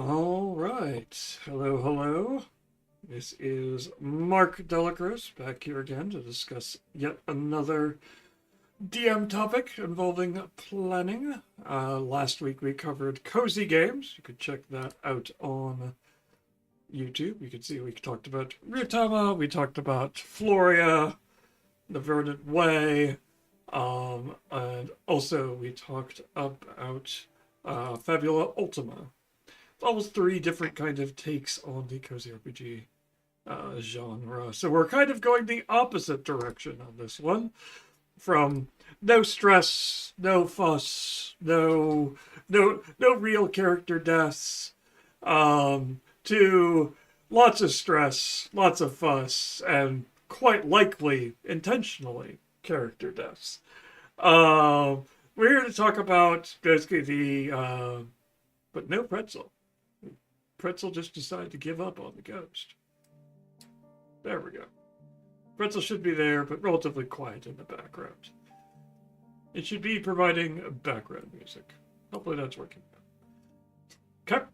All right. Hello, hello. This is Mark Delacruz back here again to discuss yet another DM topic involving planning. Last week we covered cozy games. You could check that out on YouTube. You can see we talked about Ryutama, we talked about Floria, The Verdant Way, and also we talked about Fabula Ultima. Almost three different kind of takes on the cozy RPG genre. So we're kind of going the opposite direction on this one. From no stress, no fuss, no real character deaths, to lots of stress, lots of fuss, and quite likely intentionally character deaths. We're here to talk about basically but no pretzel. Pretzel just decided to give up on the ghost. There we go. Pretzel should be there, but relatively quiet in the background. It should be providing background music. Hopefully that's working. Okay.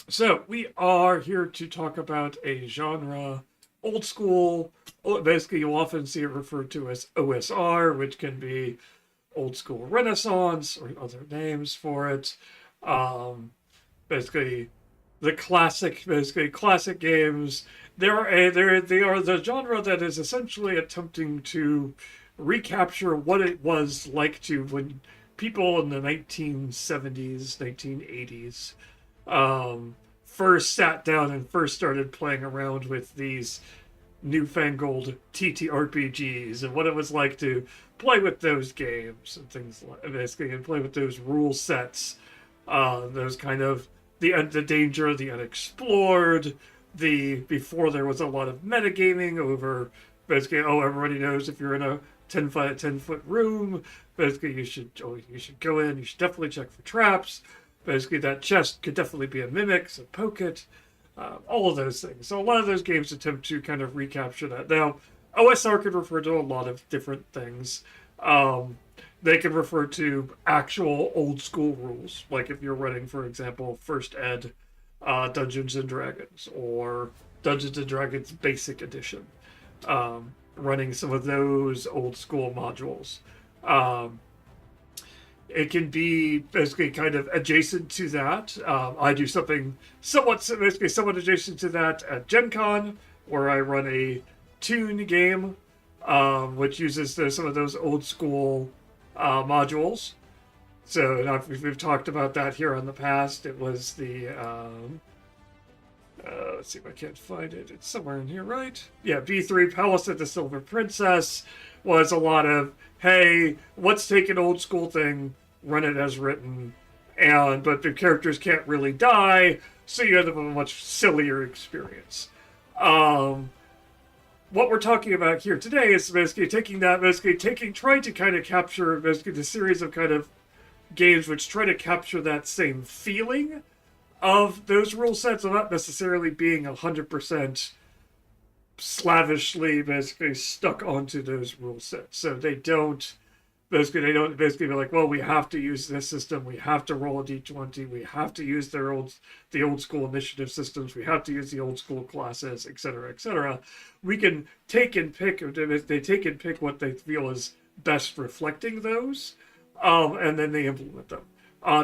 So we are here to talk about a genre, old school. Basically, you'll often see it referred to as OSR, which can be old school Renaissance or other names for it. Basically classic games. They are the genre that is essentially attempting to recapture what it was like to when people in the 1970s, 1980s first sat down and first started playing around with these newfangled TTRPGs and what it was like to play with those games and things like basically and play with those rule sets, those kind of the danger, the unexplored, before there was a lot of metagaming over basically everybody knows if you're in a 10 foot room, basically you should go in, you should definitely check for traps. Basically that chest could definitely be a mimic, so poke it. All of those things. So a lot of those games attempt to kind of recapture that. Now, OSR could refer to a lot of different things. They can refer to actual old school rules, like if you're running, for example, First Ed Dungeons and Dragons or Dungeons and Dragons Basic Edition, running some of those old school modules. It can be basically kind of adjacent to that. I do something somewhat adjacent to that at Gen Con, where I run a Toon game, which uses some of those old school modules. So we've talked about that here in the past. It was the let's see if I can't find it. It's somewhere in here, right? Yeah, B3 Palace of the Silver Princess was a lot of, hey, let's take an old school thing, run it as written, but the characters can't really die, so you end up with a much sillier experience. What we're talking about here today is basically trying to kind of capture basically the series of kind of games which try to capture that same feeling of those rule sets, of not necessarily being 100% slavishly basically stuck onto those rule sets. So they don't basically be like, well, we have to use this system, we have to roll a d20, we have to use the old school initiative systems, we have to use the old school classes, etc., etc. We can take and pick what they feel is best reflecting those, and then they implement them.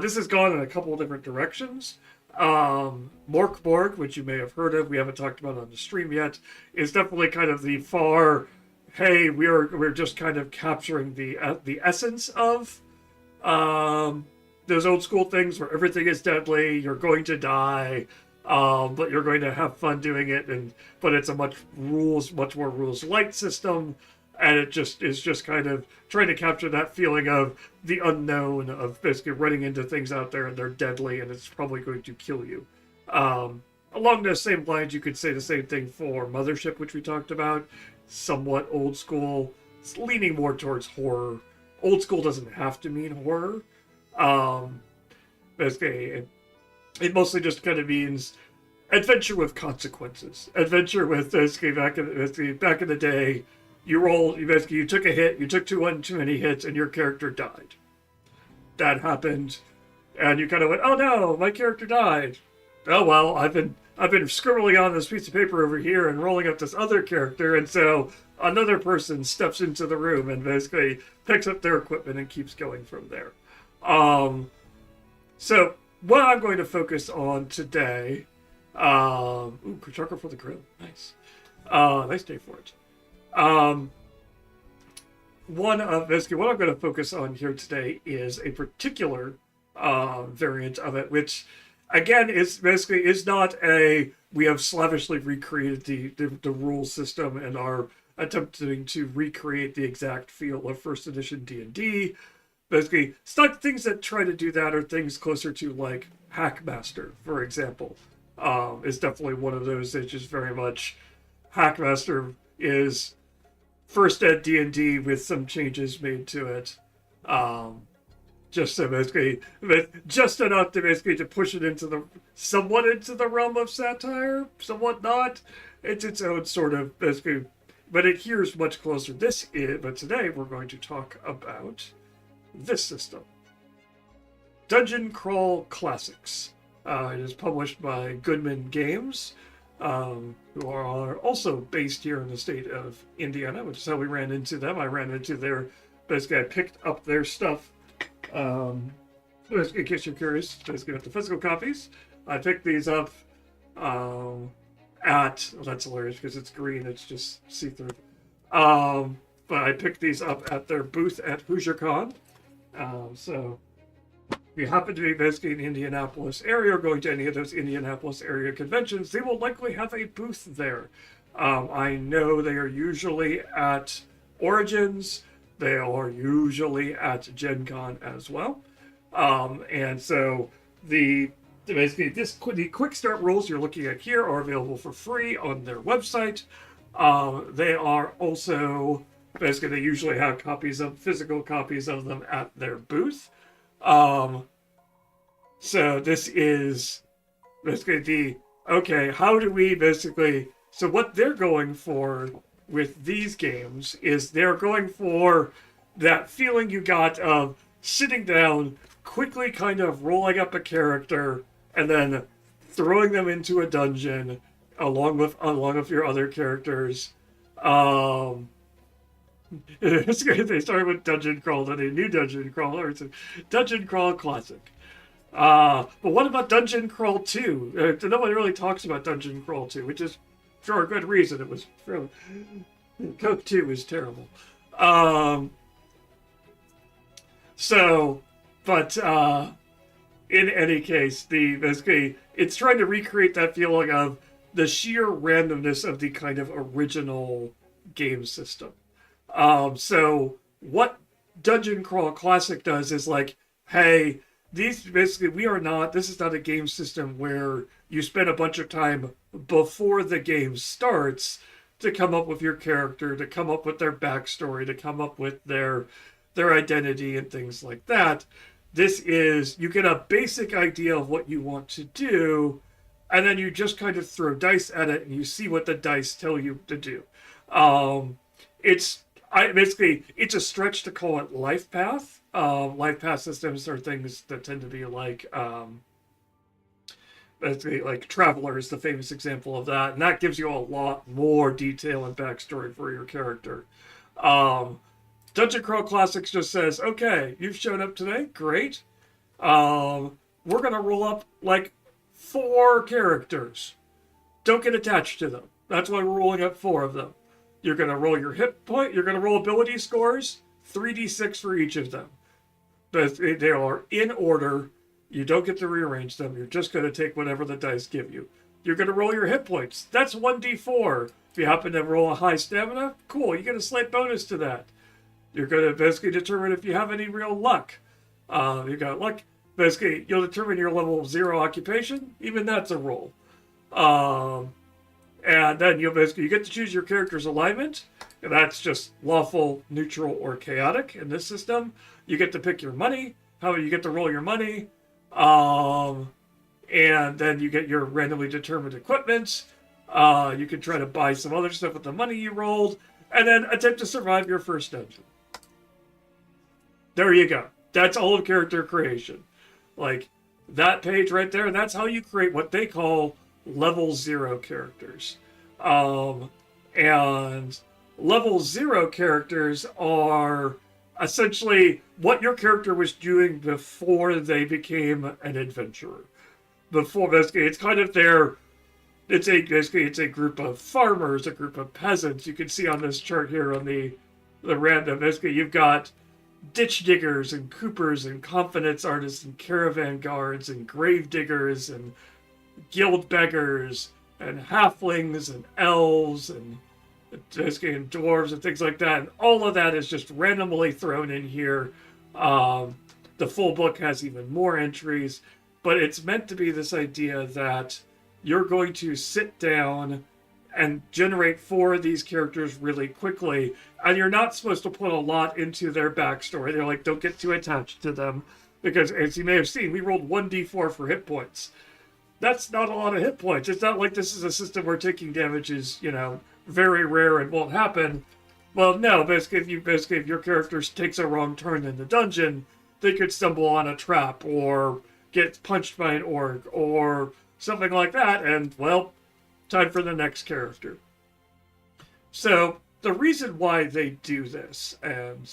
This has gone in a couple of different directions. Morkborg, which you may have heard of, we haven't talked about on the stream yet, is definitely kind of the far, hey, we're just kind of capturing the essence of those old school things where everything is deadly, you're going to die, but you're going to have fun doing it, but it's a much more rules light system. And it is just kind of trying to capture that feeling of the unknown, of basically running into things out there and they're deadly and it's probably going to kill you. Along those same lines, you could say the same thing for Mothership, which we talked about. Somewhat old school. It's leaning more towards horror. Old school doesn't have to mean horror. Basically, it mostly just kind of means adventure with consequences. Adventure with basically back in the day. You took a hit, you took too many hits, and your character died. That happened and you kind of went, "Oh no, my character died." Oh well, I've been scribbling on this piece of paper over here and rolling up this other character, and so another person steps into the room and basically picks up their equipment and keeps going from there. Um, so what I'm going to focus on today, charcoal for the grill, nice, nice day for it. Um, One of basically what I'm going to focus on here today is a particular variant of it, which again is not a we have slavishly recreated the rule system and are attempting to recreate the exact feel of first edition D&D. Basically, it's not things that try to do that, or things closer to like Hackmaster, for example. Is definitely one of those that just very much Hackmaster is first ed D&D with some changes made to it. Just to basically, just enough to basically to push it somewhat into the realm of satire, somewhat not. It's its own sort of basically, but it adheres much closer. But today we're going to talk about this system, Dungeon Crawl Classics. It is published by Goodman Games, who are also based here in the state of Indiana, which is how we ran into them. I ran into basically I picked up their stuff. In case you're curious, basically with the physical copies, I picked these up that's hilarious because it's green, it's just see-through. But I picked these up at their booth at HoosierCon. So if you happen to be basically in the Indianapolis area or going to any of those Indianapolis area conventions, they will likely have a booth there. I know they are usually at Origins. They are usually at Gen Con as well. And so the quick start rules you're looking at here are available for free on their website. They are also basically they usually have physical copies of them at their booth. So this is basically how do we basically so what they're going for with these games is they're going for that feeling you got of sitting down, quickly kind of rolling up a character, and then throwing them into a dungeon along with your other characters. It's great. They started with Dungeon Crawl, then a new Dungeon Crawler. It's a Dungeon Crawl Classic. But what about Dungeon Crawl 2? Nobody really talks about Dungeon Crawl 2, which is for a good reason. It was fairly... Coke 2 was terrible. In any case, basically, it's trying to recreate that feeling of the sheer randomness of the kind of original game system. So what Dungeon Crawl Classic does is like, hey, this is not a game system where you spend a bunch of time before the game starts to come up with your character, to come up with their backstory, to come up with their identity and things like that. This is, you get a basic idea of what you want to do, and then you just kind of throw dice at it and you see what the dice tell you to do. It's a stretch to call it life path. Life path systems are things that tend to be like Traveler is the famous example of that, and that gives you a lot more detail and backstory for your character. Dungeon Crawl Classics just says, okay, you've shown up today, great. We're gonna roll up like 4 characters. Don't get attached to them. That's why we're rolling up 4 of them. You're gonna roll your hit point. You're gonna roll ability scores, 3d6 for each of them. But they are in order. You don't get to rearrange them. You're just going to take whatever the dice give you. You're going to roll your hit points. That's 1d4. If you happen to roll a high stamina, cool. You get a slight bonus to that. You're going to basically determine if you have any real luck. You got luck. Basically, you'll determine your level 0 occupation. Even that's a roll. And then you get to choose your character's alignment. And that's just lawful, neutral, or chaotic in this system. You get to pick your money. You get to roll your money. And then you get your randomly determined equipment. You can try to buy some other stuff with the money you rolled, and then attempt to survive your first dungeon. There you go. That's all of character creation. Like, that page right there, that's how you create what they call level 0 characters. And level 0 characters are essentially what your character was doing before they became an adventurer. Before, basically, it's kind of their it's a group of farmers, a group of peasants. You can see on this chart here on the random. Basically, you've got ditch diggers and coopers and confidence artists and caravan guards and grave diggers and guild beggars and halflings and elves and dwarves and things like that. And all of that is just randomly thrown in here. The full book has even more entries, but it's meant to be this idea that you're going to sit down and generate 4 of these characters really quickly, and you're not supposed to put a lot into their backstory. They're like, don't get too attached to them, because as you may have seen, we rolled 1d4 for hit points. That's not a lot of hit points. It's not like this is a system where taking damage is, very rare and won't happen. Well, no, basically if your character takes a wrong turn in the dungeon, they could stumble on a trap or get punched by an orc or something like that, and, well, time for the next character. So, the reason why they do this, and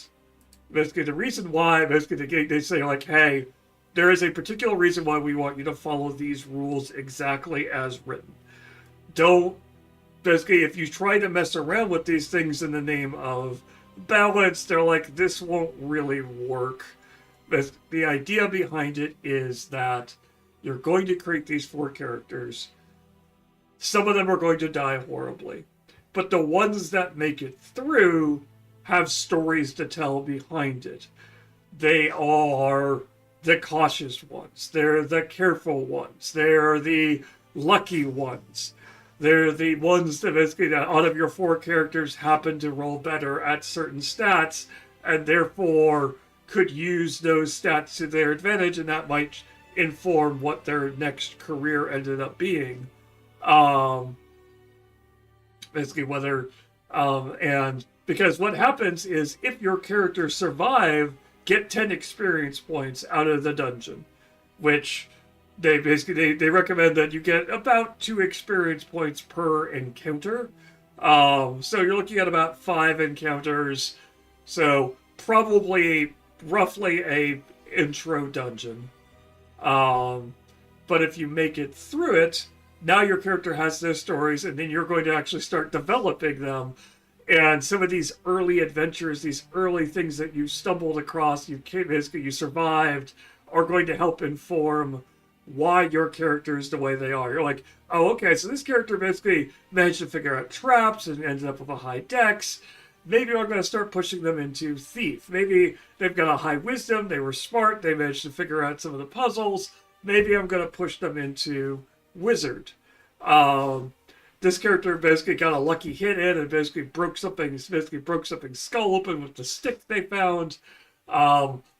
basically the reason why, they say, like, hey, there is a particular reason why we want you to follow these rules exactly as written. Don't, basically, if you try to mess around with these things in the name of balance, they're like, this won't really work. The idea behind it is that you're going to create these 4 characters. Some of them are going to die horribly. But the ones that make it through have stories to tell behind it. They are the cautious ones. They're the careful ones. They're the lucky ones. They're the ones that basically out of your 4 characters happen to roll better at certain stats and therefore could use those stats to their advantage, and that might inform what their next career ended up being. Basically whether, and because what happens is if your characters survive, get 10 experience points out of the dungeon, which they recommend that you get about 2 experience points per encounter. So you're looking at about 5 encounters. So probably roughly a intro dungeon. But if you make it through it, now your character has those stories, and then you're going to actually start developing them. And some of these early adventures, these early things that you stumbled across, you survived, are going to help inform why your character is the way they are. You're like, oh, okay, so this character basically managed to figure out traps and ended up with a high dex. Maybe I'm going to start pushing them into thief. Maybe they've got a high wisdom, they were smart, they managed to figure out some of the puzzles. Maybe I'm going to push them into wizard. This character basically got a lucky hit in and basically broke something's skull open with the stick they found.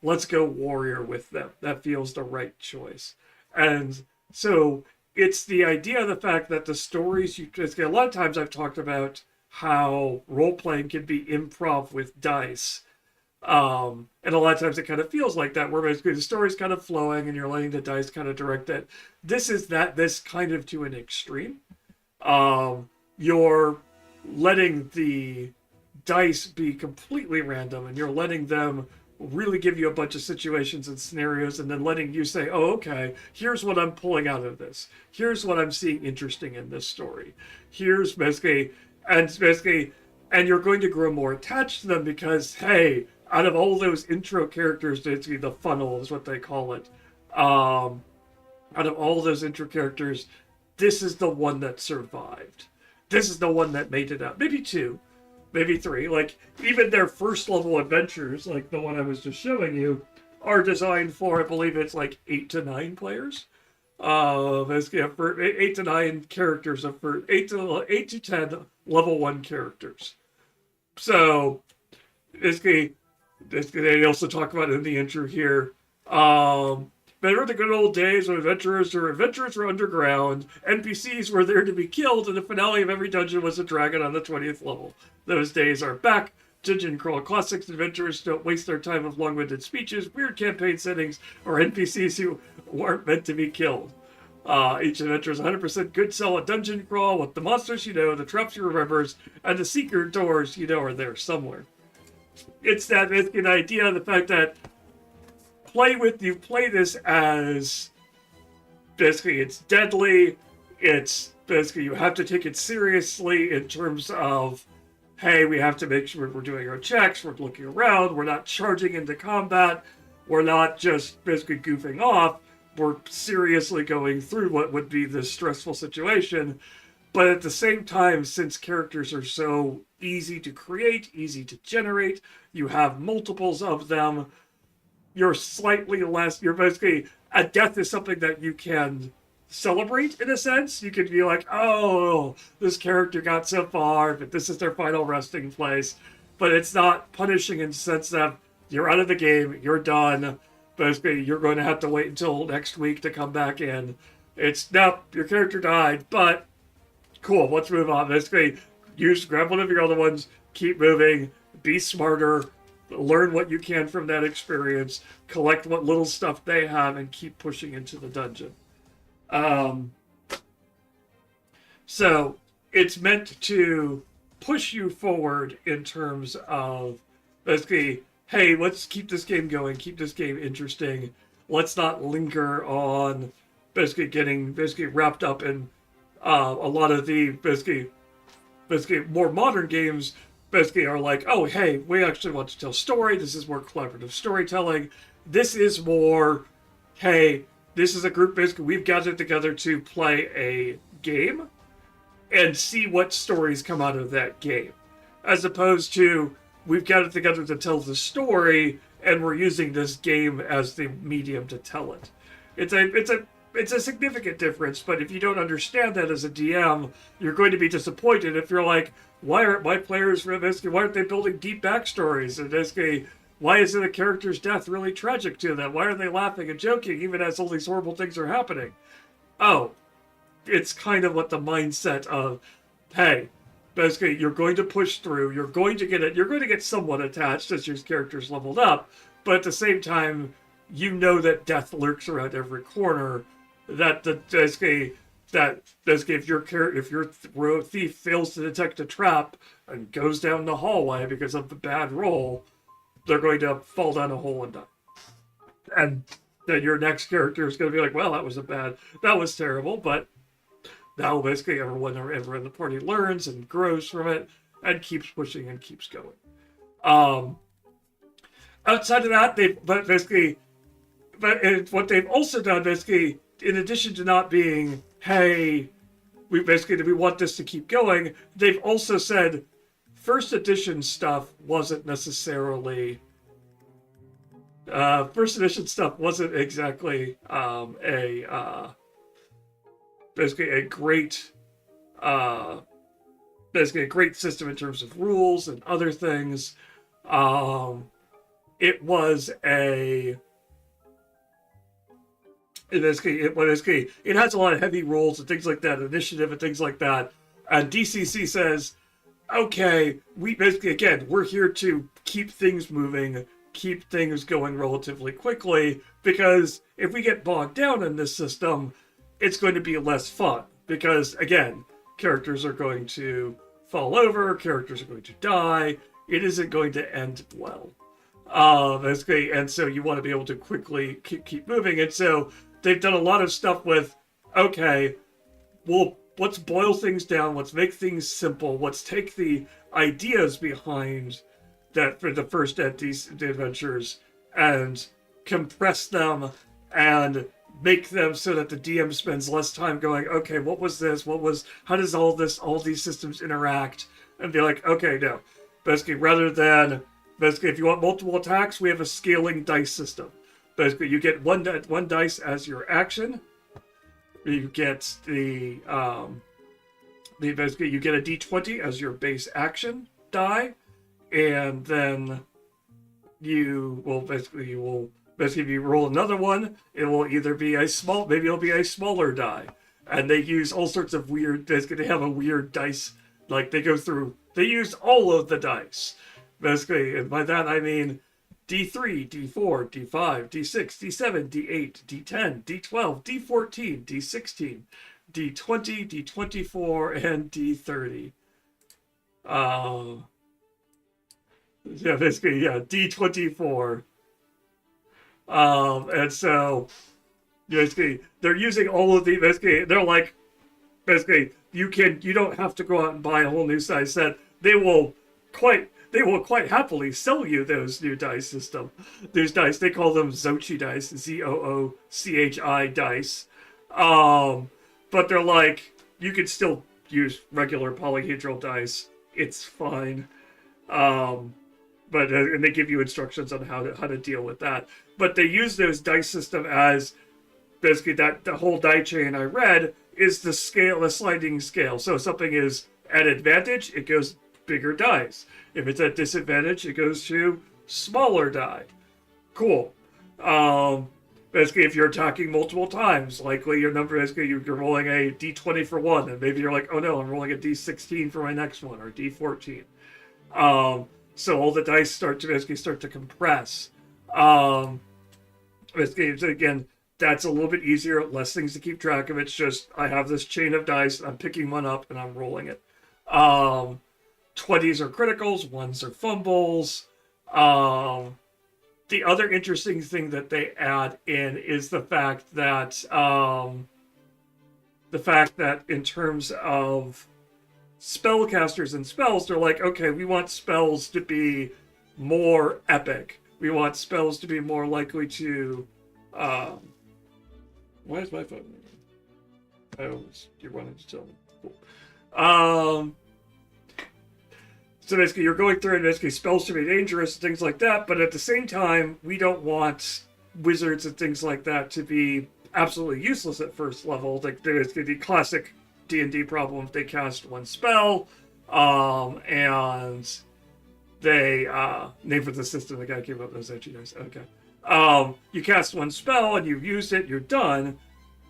Let's go warrior with them. That feels the right choice. And so it's the idea of the fact that the stories a lot of times I've talked about how role-playing can be improv with dice. And a lot of times it kind of feels like that, where basically the story's kind of flowing and you're letting the dice kind of direct it. This kind of to an extreme. You're letting the dice be completely random and you're letting them really give you a bunch of situations and scenarios and then letting you say, oh, okay, here's what I'm pulling out of this. Here's what I'm seeing interesting in this story. Here's basically, and you're going to grow more attached to them because, hey, out of all those intro characters, basically the funnel is what they call it. Out of all those intro characters, this is the one that survived. This is the one that made it out. Maybe 2, maybe 3. Like, even their first level adventures, like the one I was just showing you, are designed for, I believe it's like 8 to 9 players. Basically, for 8 to 9 characters, for 8 to 10 level 1 characters. So, basically, they also talk about in the intro here. Remember the good old days when adventurers were underground, NPCs were there to be killed, and the finale of every dungeon was a dragon on the 20th level. Those days are back. dungeon crawl. Classic adventurers don't waste their time with long-winded speeches, weird campaign settings, or NPCs who weren't meant to be killed. Each adventure is 100% good solid dungeon crawl with the monsters you know, the traps you remember, and the secret doors you know are there somewhere. It's that an idea, the fact that you play this as basically it's deadly, it's basically you have to take it seriously in terms of, hey, we have to make sure we're doing our checks, we're looking around, we're not charging into combat, we're not just basically goofing off, we're seriously going through what would be this stressful situation. But at the same time, since characters are so easy to create, easy to generate, you have multiples of them, you're slightly less, you're basically, a death is something that you can celebrate in a sense. You could be like, oh, this character got so far, but this is their final resting place. But it's not punishing in the sense that you're out of the game, you're done. Basically, you're going to have to wait until next week to come back in. It's, nope, your character died, but cool, let's move on. Basically, grab one of your other ones, keep moving, be smarter, learn what you can from that experience, collect what little stuff they have, and keep pushing into the dungeon. So it's meant to push you forward in terms of basically, hey, let's keep this game going, keep this game interesting. Let's not linger on basically getting wrapped up in a lot of the basically more modern games basically are like, oh, hey, we actually want to tell story. This is more collaborative storytelling. This is more, hey, this is a group, basically, we've gathered together to play a game and see what stories come out of that game. As opposed to, we've gathered together to tell the story and we're using this game as the medium to tell it. It's a significant difference, but if you don't understand that as a DM, you're going to be disappointed if you're like, why aren't my players, basically, why aren't they building deep backstories? And basically, why isn't a character's death really tragic to them? Why are they laughing and joking even as all these horrible things are happening? Oh, it's kind of what the mindset of, hey, basically, you're going to push through, you're going to get somewhat attached as your character's leveled up, but at the same time, you know that death lurks around every corner. If your thief fails to detect a trap and goes down the hallway because of the bad roll, they're going to fall down a hole and die. And then your next character is going to be like, well, that was terrible, but now basically everyone in the party learns and grows from it and keeps pushing and keeps going. Outside of that, what they've also done, basically, in addition to not being, hey, we want this to keep going, they've also said first edition stuff wasn't necessarily exactly a great system in terms of rules and other things. It has a lot of heavy rolls and things like that, initiative and things like that. And DCC says, okay, we're here to keep things moving, keep things going relatively quickly, because if we get bogged down in this system, it's going to be less fun. Because, again, characters are going to fall over, characters are going to die, it isn't going to end well. And so you want to be able to quickly keep moving. And so they've done a lot of stuff with, okay, well, let's boil things down, let's make things simple, let's take the ideas behind that for the first adventures and compress them and make them so that the DM spends less time going, okay, what was this? How does all these systems interact? And be like, okay, no. Basically, if you want multiple attacks, we have a scaling dice system. Basically, you get one dice as your action. You get you get a d20 as your base action die, and then if you roll another one, it will either be maybe it'll be a smaller die. And they use all sorts of weird, they have a weird dice, like they use all of the dice. Basically, and by that I mean D3, D4, D5, D6, D7, D8, D10, D12, D14, D16, D20, D24, and D30. Yeah, basically, yeah, D24. And so basically they're using all of the basically they're like basically you don't have to go out and buy a whole new size set. They will quite happily sell you those new dice system. These dice, they call them Zochi dice, Zoochi dice. But they're like, you can still use regular polyhedral dice. It's fine. But and they give you instructions on how to deal with that. But they use those dice system as basically that the whole die chain I read is the scale, the sliding scale. So if something is at advantage, it goes bigger dice. If it's at disadvantage, it goes to smaller die. Cool. Basically, if you're attacking multiple times, likely your number is you're rolling a d20 for one, and maybe you're like, oh no, I'm rolling a d16 for my next one, or d14. So all the dice start to compress. Basically, again, that's a little bit easier, less things to keep track of. It's just I have this chain of dice, I'm picking one up and I'm rolling it. 20s are criticals, 1s are fumbles. The other interesting thing that they add in is the fact that in terms of spellcasters and spells, they're like, okay, we want spells to be more epic. We want spells to be more likely to. Why is my phone ringing? Oh, you wanted to tell me. Cool. So basically, you're going through and basically spells to be dangerous and things like that, but at the same time, we don't want wizards and things like that to be absolutely useless at first level. Like there's the classic D&D problem: they cast one spell, and they name for the system. The guy came up with those edgy dice. Okay, you cast one spell and you've used it. You're done.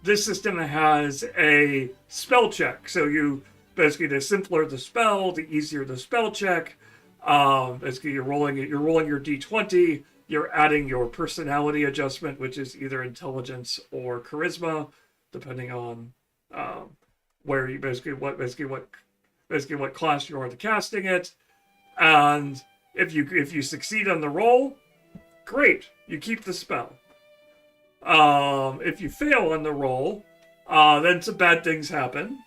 This system has a spell check, so you. Basically, the simpler the spell, the easier the spell check. Basically, you're rolling your d20. You're adding your personality adjustment, which is either intelligence or charisma, depending on where you what class you are to casting it. And if you succeed on the roll, great, you keep the spell. If you fail on the roll, then some bad things happen.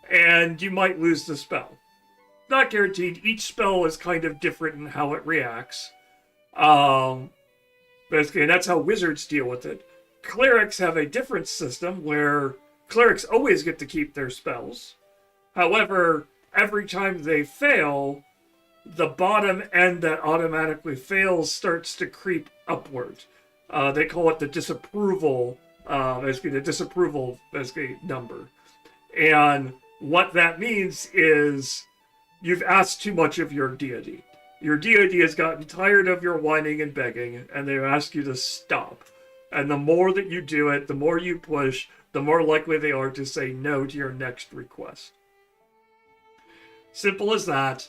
And you might lose the spell. Not guaranteed. Each spell is kind of different in how it reacts. Basically, and that's how wizards deal with it. Clerics have a different system where clerics always get to keep their spells. However, every time they fail, the bottom end that automatically fails starts to creep upward. They call it the disapproval, number. And what that means is you've asked too much of your deity. Your deity has gotten tired of your whining and begging, and they've asked you to stop. And the more that you do it, the more you push, the more likely they are to say no to your next request. Simple as that.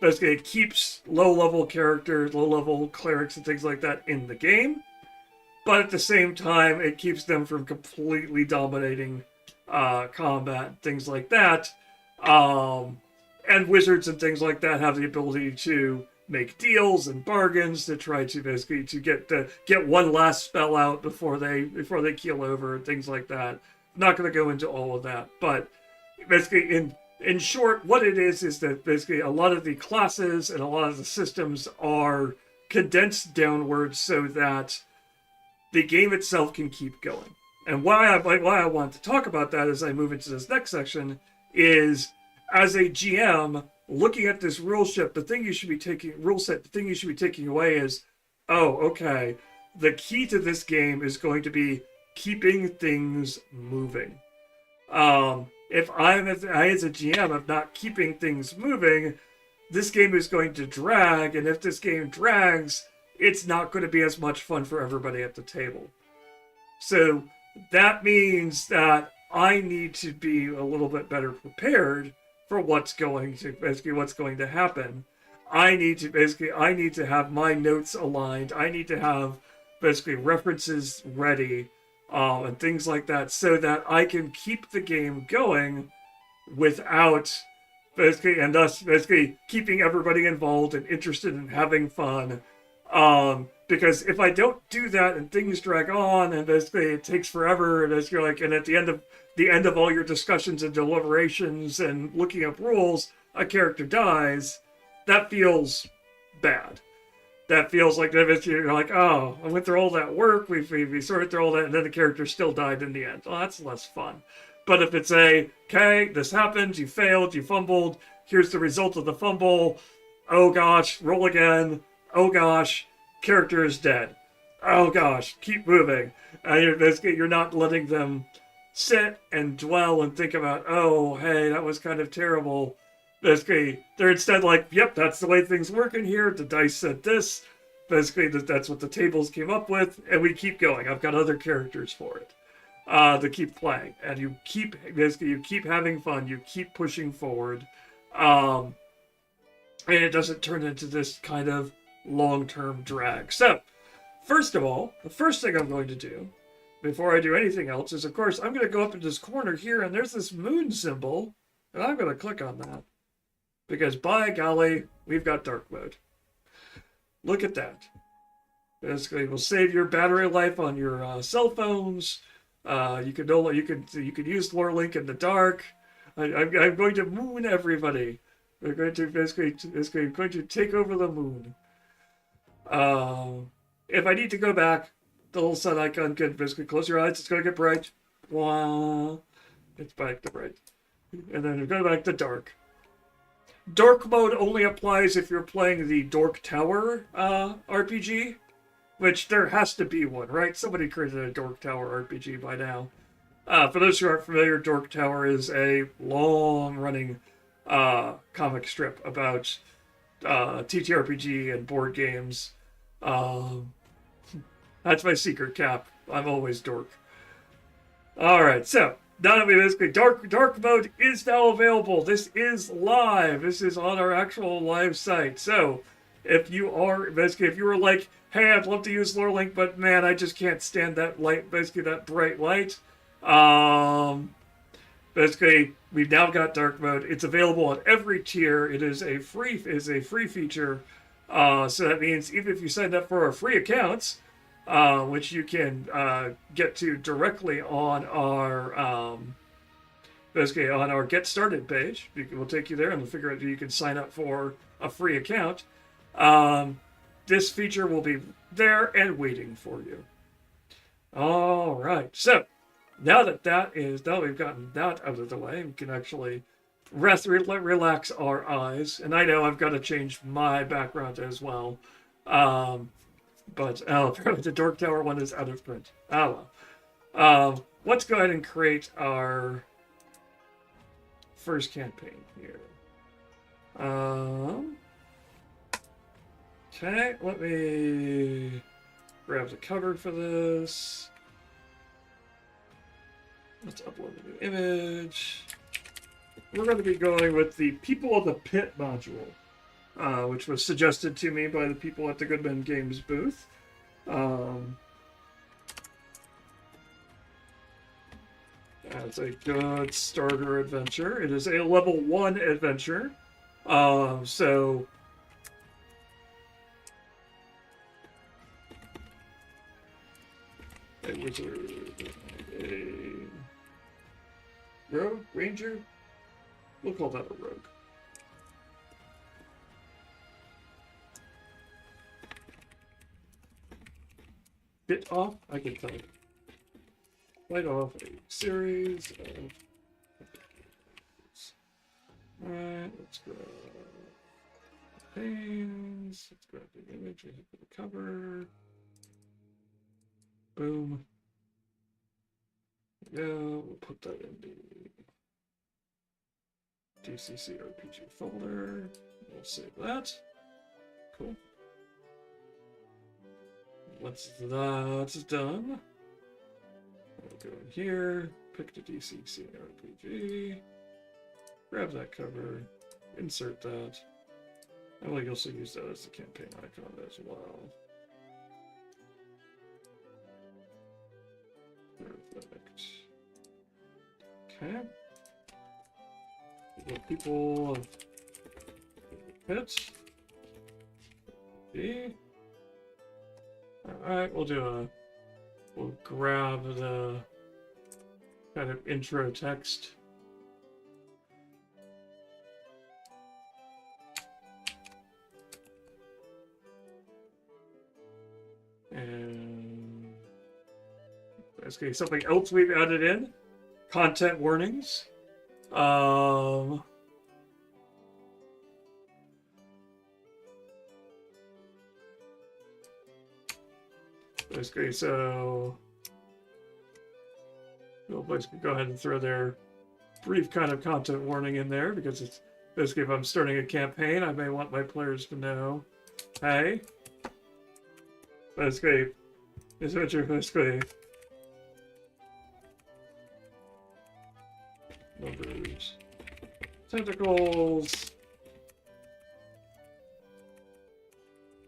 Basically, it keeps low-level characters, low-level clerics and things like that in the game. But at the same time, it keeps them from completely dominating combat, things like that. And wizards and things like that have the ability to make deals and bargains to try to basically to get one last spell out before they keel over and things like that. I'm not going to go into all of that, but basically in short, what it is that basically a lot of the classes and a lot of the systems are condensed downwards so that the game itself can keep going. And why I want to talk about that as I move into this next section is, as a GM, looking at this rule set, the thing you should be taking away is, oh, okay, the key to this game is going to be keeping things moving. If I as a GM am not keeping things moving, this game is going to drag, and if this game drags, it's not going to be as much fun for everybody at the table. So that means that I need to be a little bit better prepared for what's going to happen. I need to have my notes aligned. I need to have basically references ready, and things like that, so that I can keep the game going without and thus basically keeping everybody involved and interested in having fun. Because if I don't do that and things drag on and basically it takes forever, and as you're like, and at the end of all your discussions and deliberations and looking up rules, a character dies, that feels bad. That feels like you're like, oh, I went through all that work, we sorted through all that, and then the character still died in the end. Well, that's less fun. But if it's okay, this happened, you failed, you fumbled, here's the result of the fumble, oh gosh, roll again, oh gosh, character is dead. Oh gosh, keep moving. And you're not letting them sit and dwell and think about, oh, hey, that was kind of terrible. Basically, they're instead like, yep, that's the way things work in here. The dice said this. Basically, that's what the tables came up with, and we keep going. I've got other characters for it to keep playing, and you keep having fun. You keep pushing forward, and it doesn't turn into this kind of long-term drag. So, first of all, the first thing I'm going to do before I do anything else is, of course, I'm going to go up in this corner here, and there's this moon symbol, and I'm going to click on that. Because, by golly, we've got dark mode. Look at that. Basically, it will save your battery life on your cell phones. You can use Lore Link in the dark. I'm going to moon everybody. We're going to basically going to take over the moon. If I need to go back, the little sun icon can basically close your eyes. It's going to get bright. Wow. It's back to bright. And then go back to dark. Dark mode only applies if you're playing the Dork Tower RPG, which there has to be one, right? Somebody created a Dork Tower RPG by now. For those who aren't familiar, Dork Tower is a long-running comic strip about TTRPG and board games. That's my secret cap. I'm always dork. All right, so now that we basically dark mode is now available. This is live. This is on our actual live site. So if you are basically if you were like, hey, I'd love to use Lore Link, but man, I just can't stand that light, basically that bright light. Basically, we've now got dark mode. It's available on every tier. It is a free feature. So that means even if you sign up for our free accounts, which you can get to directly on our basically on our Get Started page. We'll take you there and we'll figure out you can sign up for a free account. This feature will be there and waiting for you. All right. So now that we've gotten that out of the way, we can actually relax our eyes. And I know I've got to change my background as well. But the Dork Tower one is out of print. Oh well. Let's go ahead and create our first campaign here. Okay, let me grab the cover for this. Let's upload a new image. We're going to be going with the People of the Pit module, which was suggested to me by the people at the Goodman Games booth. That's a good starter adventure. It is a level 1 adventure. So a wizard, a rogue, ranger. We'll call that a rogue. Bit off, I can tell you. Light off a series of. Alright, let's grab panes. Let's grab the image we have for the cover. Boom. There we go. We'll put that in the TTRPG folder. We'll save that. Cool. Once that's done, we'll go in here, pick the DCCRPG, grab that cover, insert that, I will also use that as the campaign icon as well. Perfect. Okay. The people of pit. B. Alright, we'll grab the kind of intro text. And basically something else we've added in. Content warnings. Basically, so we'll basically go ahead and throw their brief kind of content warning in there, because it's basically if I'm starting a campaign, I may want my players to know, hey, basically, this is what you're basically numbers, tentacles,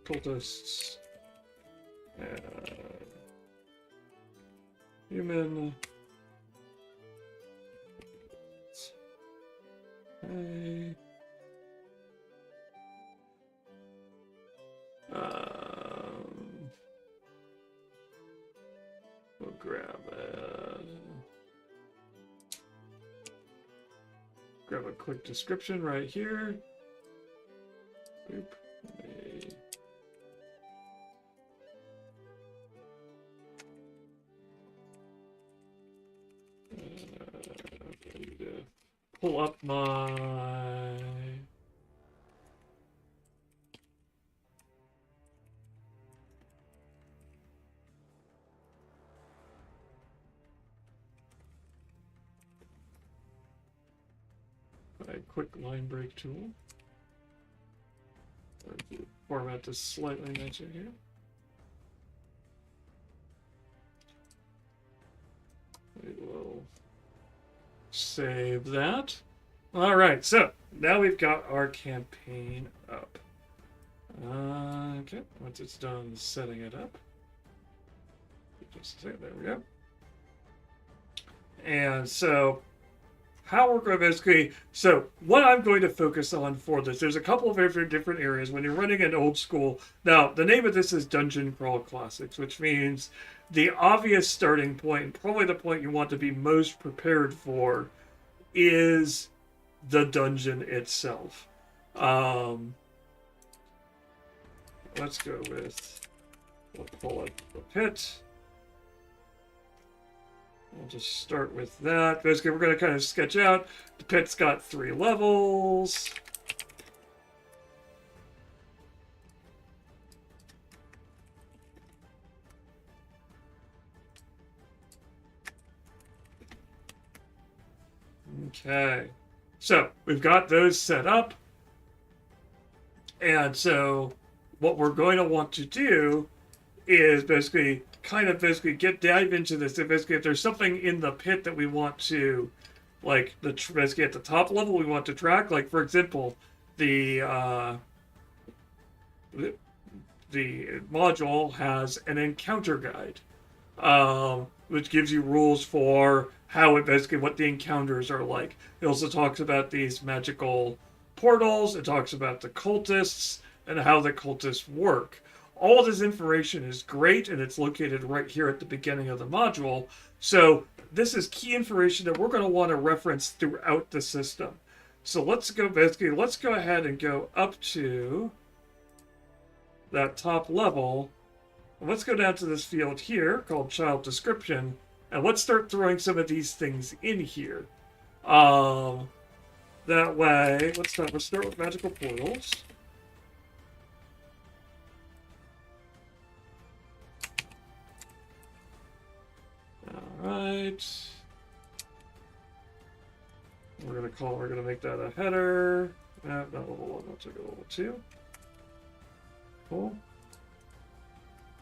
cultists, human. Okay. We'll grab a quick description right here. Oop. Pull up my quick line break tool. Format is slightly nicer here. We will save that. All right, so now we've got our campaign up. Okay, once it's done setting it up, just a second, there we go. And so how we're going to basically, so what I'm going to focus on for this, there's a couple of different areas when you're running an old school. Now, the name of this is Dungeon Crawl Classics, which means the obvious starting point, and probably the point you want to be most prepared for, is the dungeon itself. Let's go with, we'll call it the pit. We'll just start with that. Basically, we're going to kind of sketch out. The pit's got 3 levels. Okay. So, we've got those set up. And so, what we're going to want to do is basically dive into this. And basically, if there's something in the pit that we want to, like, basically at the top level we want to track, like, for example, the module has an encounter guide, which gives you rules for how it basically, what the encounters are like. It also talks about these magical portals. It talks about the cultists and how the cultists work. All this information is great, and it's located right here at the beginning of the module. So this is key information that we're going to want to reference throughout the system. So let's go ahead and go up to that top level. And let's go down to this field here called Child Description, and let's start throwing some of these things in here. That way, let's start with magical portals. Alright. We're gonna make that a header. Not level 1, let's go level 2. Cool.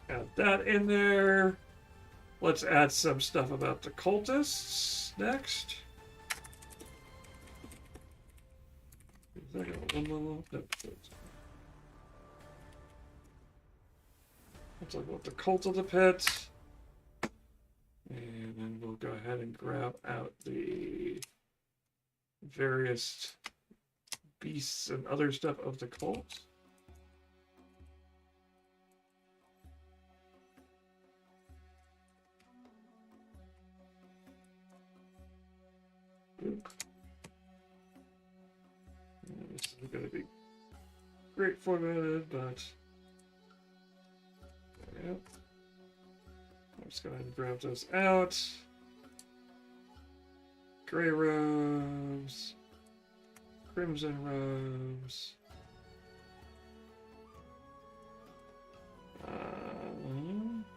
Add that in there. Let's add some stuff about the cultists next. Is that got one level? Nope. We'll talk about the Cult of the Pit. And then we'll go ahead and grab out the various beasts and other stuff of the cult. Oop. This is going to be great formatted, but yeah. I'm just going to grab those out. Gray robes, crimson robes,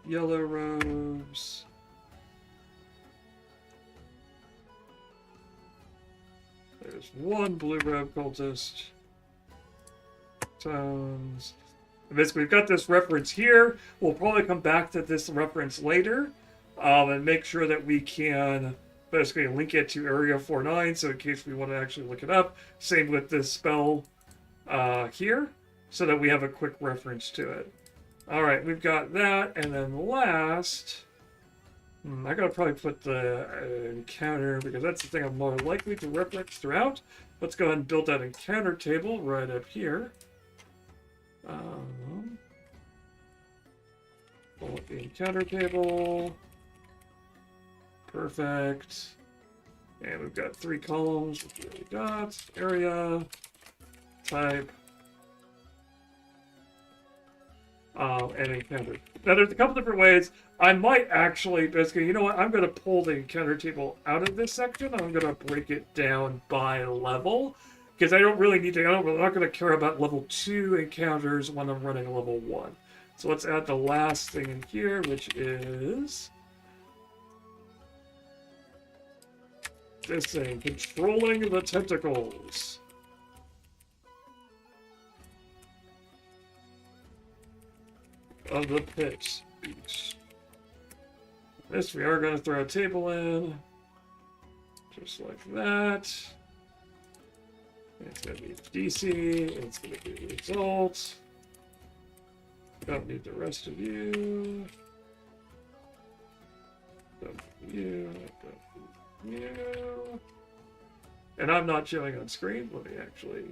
yellow robes. There's one blue robe cultist. Tones. Basically, we've got this reference here. We'll probably come back to this reference later and make sure that we can basically link it to Area 49, so in case we want to actually look it up. Same with this spell here, so that we have a quick reference to it. All right, we've got that, and then last, I gotta probably put the encounter, because that's the thing I'm more likely to reference throughout. Let's go ahead and build that encounter table right up here. Pull up the encounter table. Perfect. And we've got 3 columns with 3 dots. Area, type, and encounter. Now, there's a couple different ways. I might actually, basically, you know what? I'm going to pull the encounter table out of this section. I'm going to break it down by level. Because I don't really need to, I'm not going to care about level 2 encounters when I'm running level 1. So let's add the last thing in here, which is this thing, controlling the tentacles. Of the pit beach. This we are going to throw a table in, just like that. It's going to be DC, it's going to be result. Don't need the rest of you. Don't need you, don't need you. And I'm not showing on screen. Let me actually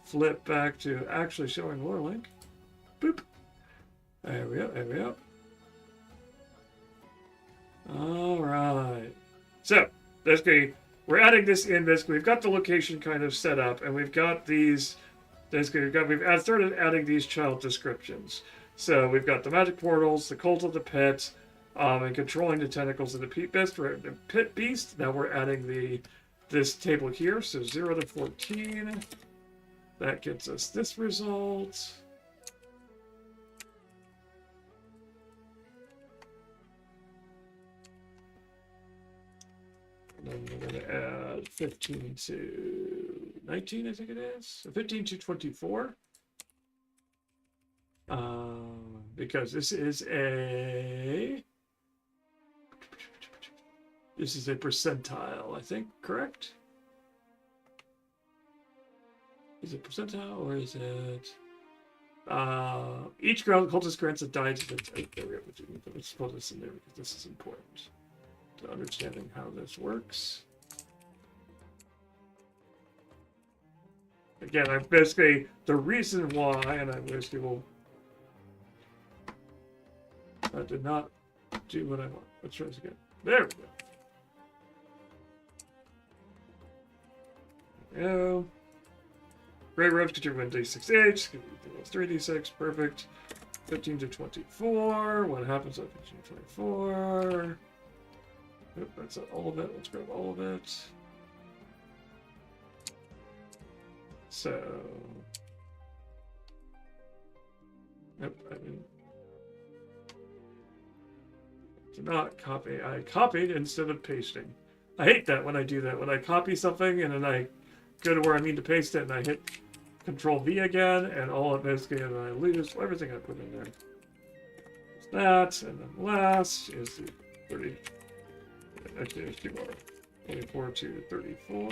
flip back to actually showing lore link. Boop. There we go, there we go. Alright. So, basically, we're adding this in. Basically, we've got the location kind of set up, and we've got these. Basically, we've started adding these child descriptions. So we've got the magic portals, the cult of the pit, and controlling the tentacles of the pit beast. We're the pit beast. Now we're adding this table here. So 0 to 14. That gets us this result. And then we're going to add 15 to 19, I think it is. So 15 to 24. Because this is a percentile, I think, correct? Is it percentile or is it each cultist grants a die to the there we go. Let's put this in there because this is important to understanding how this works. Again, I'm basically the reason why, and I basically will. I did not do what I want. Let's try this again. There we go. There we go. Gray robes contribute 1d6h. 3d6. Perfect. 15 to 24. What happens at 15 to 24? Oop, that's not all of it. Let's grab all of it. So. Nope, I didn't. Did not copy. I copied instead of pasting. I hate that when I do that. When I copy something and then I go to where I mean to paste it and I hit Control V again and all of this and I lose everything I put in there. There's that, and then last is the 30. Actually, there's 2 more. 24 to 34.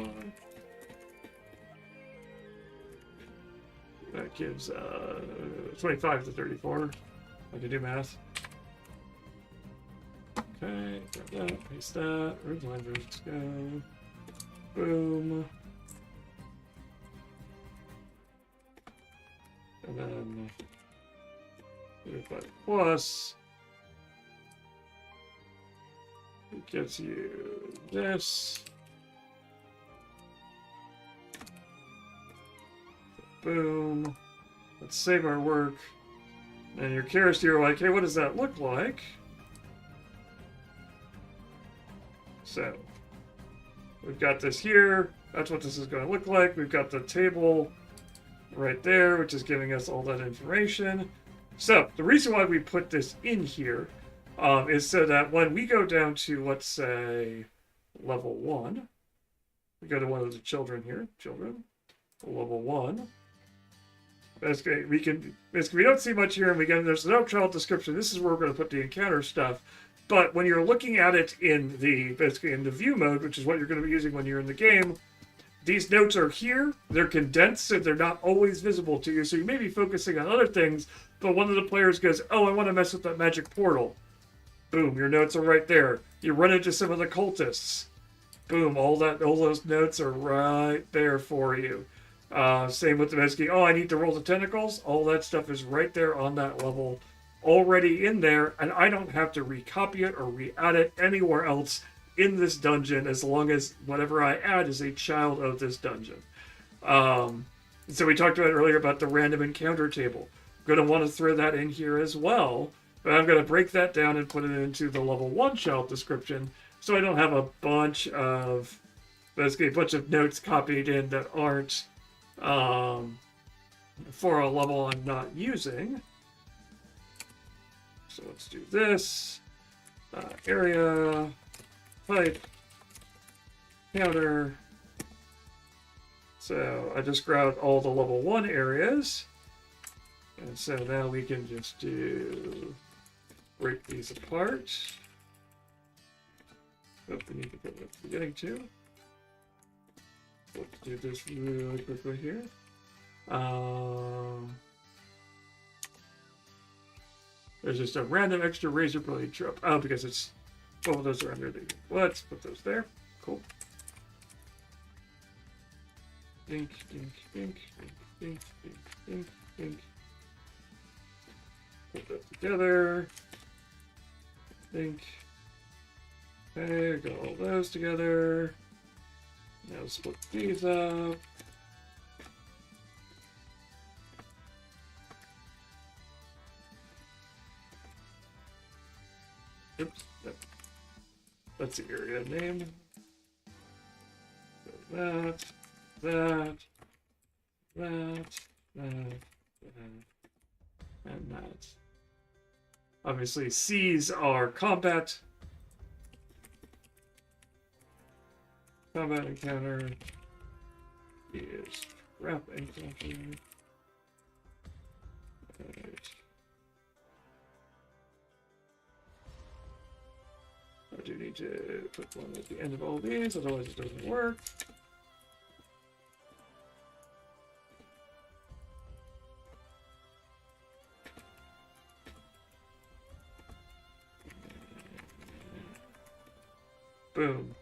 That gives 25 to 34. I can do math. Okay, grab that, paste that. Where's the line versions go? Boom. And then 35 plus. It gets you this. Boom. Let's save our work. And you're curious, you're like, hey, what does that look like? So, we've got this here. That's what this is going to look like. We've got the table right there, which is giving us all that information. So, the reason why we put this in here is so that when we go down to, let's say, level 1, we go to one of the children here, level 1. Basically, we don't see much here, and there's no child description. This is where we're going to put the encounter stuff. But when you're looking at it in the view mode, which is what you're going to be using when you're in the game, these notes are here. They're condensed, so they're not always visible to you. So you may be focusing on other things, but one of the players goes, "Oh, I want to mess with that magic portal." Boom, your notes are right there. You run into some of the cultists. Boom, all those notes are right there for you. Same with the basically, oh, I need to roll the tentacles. All that stuff is right there on that level, already in there, and I don't have to recopy it or re-add it anywhere else in this dungeon, as long as whatever I add is a child of this dungeon. So we talked about earlier about the random encounter table. I'm going to want to throw that in here as well, but I'm going to break that down and put it into the level 1 child description, so I don't have a bunch of notes copied in that aren't for a level I'm not using. So let's do this. Area, type, counter. So I just grabbed all the level 1 areas. And so now we can just break these apart. Oh, we need to put what we're getting to. Let's do this really quickly here. There's just a random extra razor blade drop. Oh, because it's both of those are under the. Let's put those there. Cool. Dink, dink, dink, dink, dink, dink, dink. Put that together. Dink. Okay, got all those together. Now split these up. Oops, that's the area name. That, and that. Obviously, C's are combat. Combat encounter is wrap encounter. Right. I do need to put one at the end of all these, otherwise it doesn't work. Boom.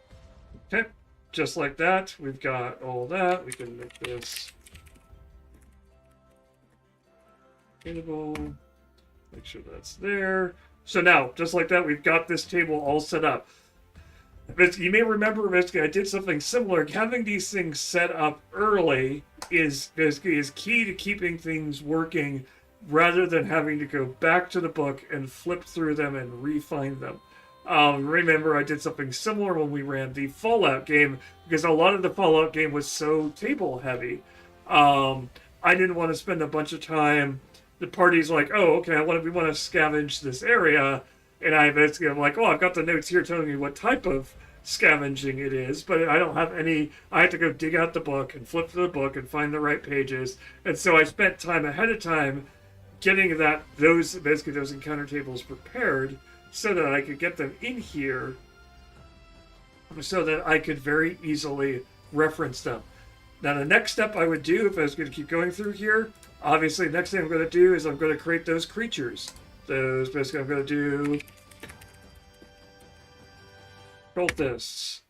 Okay. Just like that, we've got all that. We can make this printable. Make sure that's there. So now, just like that, we've got this table all set up. But you may remember, basically, I did something similar. Having these things set up early is key to keeping things working, rather than having to go back to the book and flip through them and refine them. Remember, I did something similar when we ran the Fallout game, because a lot of the Fallout game was so table heavy. I didn't want to spend a bunch of time. The party's like, oh, okay, we want to scavenge this area, and I'm like, oh, I've got the notes here telling me what type of scavenging it is, but I don't have any. I have to go dig out the book and flip through the book and find the right pages, and so I spent time ahead of time getting those encounter tables prepared, so that I could get them in here, so that I could very easily reference them. Now, the next step I would do, if I was going to keep going through here, obviously, the next thing I'm going to do is I'm going to create those creatures. those. Basically, I'm going to do cultists.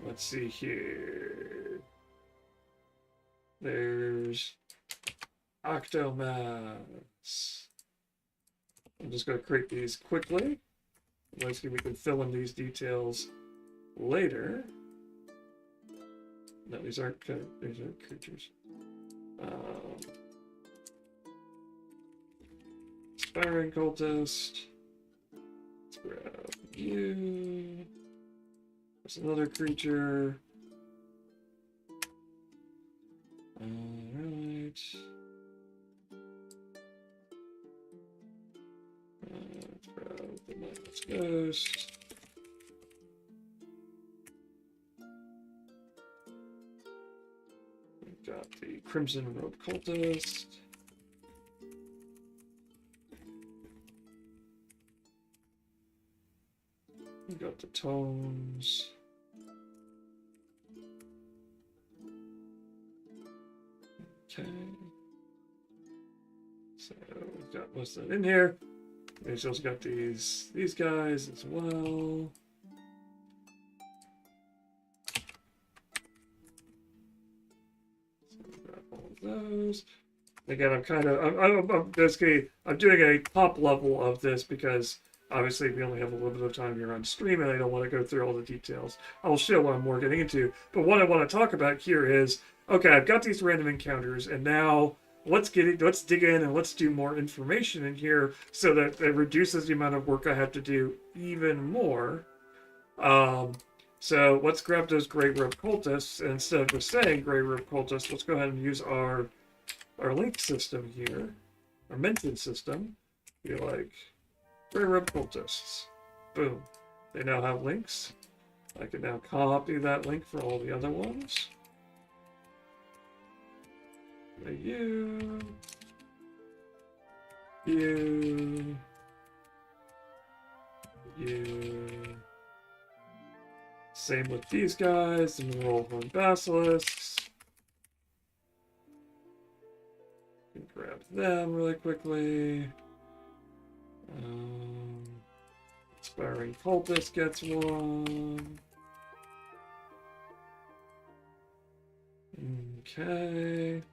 Let's see here. There's Octomass. I'm just going to create these quickly. Let's see if we can fill in these details later. No, these aren't creatures. Aspiring cultist. Let's grab you. There's another creature. Alright. Let's grab the Mindless Ghost. We've got the Crimson Robe Cultist. We've got the Tones. Okay. So we've got most of that in here. We've also got these guys as well. So we've got all of those. Again, I'm basically doing a top level of this because obviously we only have a little bit of time here on stream and I don't want to go through all the details. I'll show what I'm more getting into. But what I want to talk about here is, okay, I've got these random encounters and now let's dig in and let's do more information in here so that it reduces the amount of work I have to do even more. So let's grab those Grey Robe Cultists, and instead of just saying Grey Robe Cultists, let's go ahead and use our link system here, our mention system. Be like Grey Robe Cultists. Boom. They now have links. I can now copy that link for all the other ones. You. Same with these guys, and roll horn basilisks. Grab them really quickly. Inspiring Cultist gets one. Okay.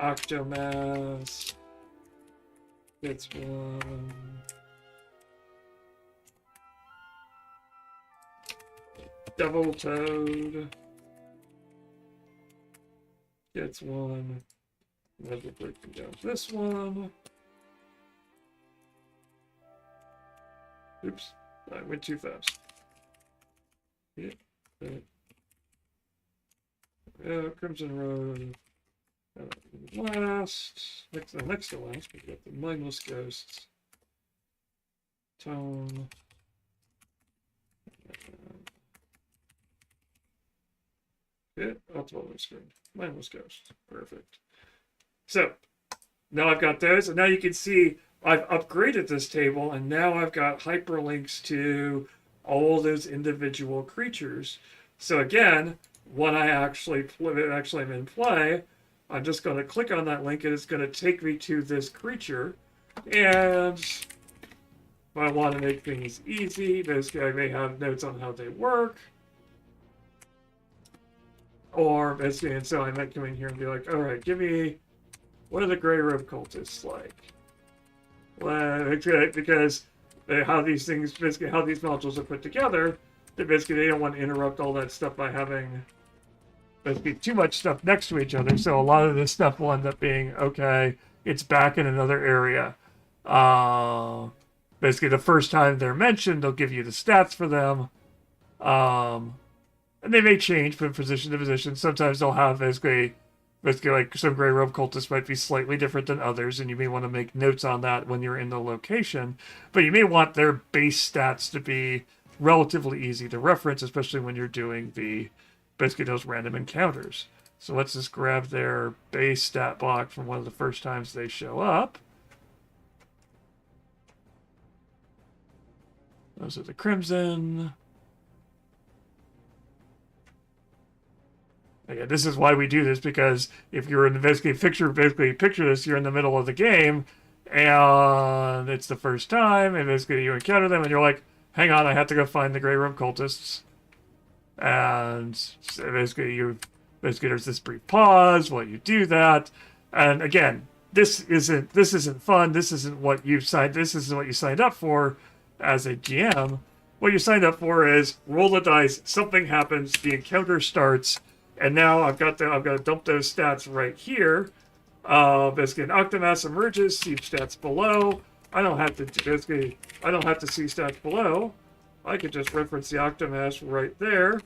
Octomass gets one. Devil Toad gets one. Then we're breaking down this one. Oops, I went too fast. Yeah. Crimson Road. Next to last, we got the Mindless Ghosts. Tone. Ultimate on screen. Mindless Ghost. Perfect. So, now I've got those, and now you can see I've upgraded this table, and now I've got hyperlinks to all those individual creatures. So again, when I actually am in play, I'm just going to click on that link, and it's going to take me to this creature. And if I want to make things easy, basically I may have notes on how they work. Or basically, and so I might come in here and be like, all right, give me, what are the Grey Robe Cultists like? Well, because how these things, basically how these modules are put together, they don't want to interrupt all that stuff by having basically too much stuff next to each other. So a lot of this stuff will end up being, okay, it's back in another area. Basically, the first time they're mentioned, they'll give you the stats for them. And they may change from position to position. Sometimes they'll have basically like some Grey Robe Cultists might be slightly different than others, and you may want to make notes on that when you're in the location. But you may want their base stats to be relatively easy to reference, especially when you're doing basically those random encounters. So let's just grab their base stat block from one of the first times they show up. Those are the Crimson. Again, this is why we do this, because if you're in the basically picture this, you're in the middle of the game, and it's the first time, and basically you encounter them, and you're like, hang on, I have to go find the Grey Room cultists. And so basically there's this brief pause while you do that. And again, this isn't fun. This isn't what you signed up for as a GM. What you signed up for is roll the dice, something happens, the encounter starts, and now I've got to dump those stats right here. Basically, an Octomass emerges, see stats below. I don't have to see stats below. I could just reference the Octomass right there.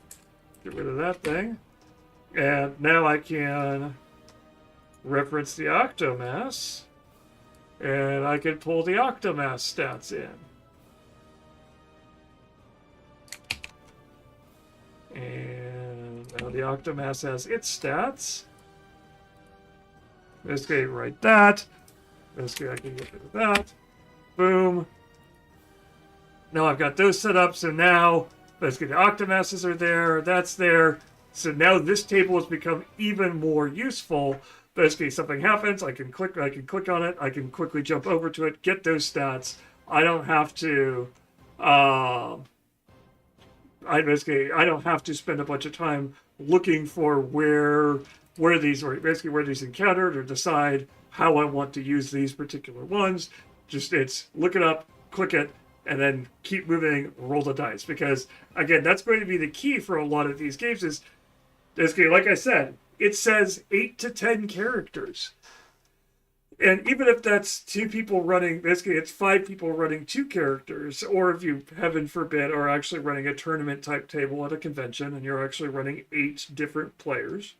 Get rid of that thing. And now I can reference the Octomass. And I can pull the Octomass stats in. And now the Octomass has its stats. Basically, write that. Basically, I can get rid of that. Boom. Now I've got those set up, so now basically the Octomasses are there, that's there. So now this table has become even more useful. Basically, something happens, I can click on it, I can quickly jump over to it, get those stats. I don't have to I don't have to spend a bunch of time looking for where these encountered, or decide how I want to use these particular ones. Just it's look it up, click it, and then keep moving, roll the dice. Because again, that's going to be the key for a lot of these games is basically, like I said, it says 8 to 10 characters. And even if that's 2 people running, basically it's 5 people running 2 characters, or if you, heaven forbid, are actually running a tournament type table at a convention and you're actually running 8 different players.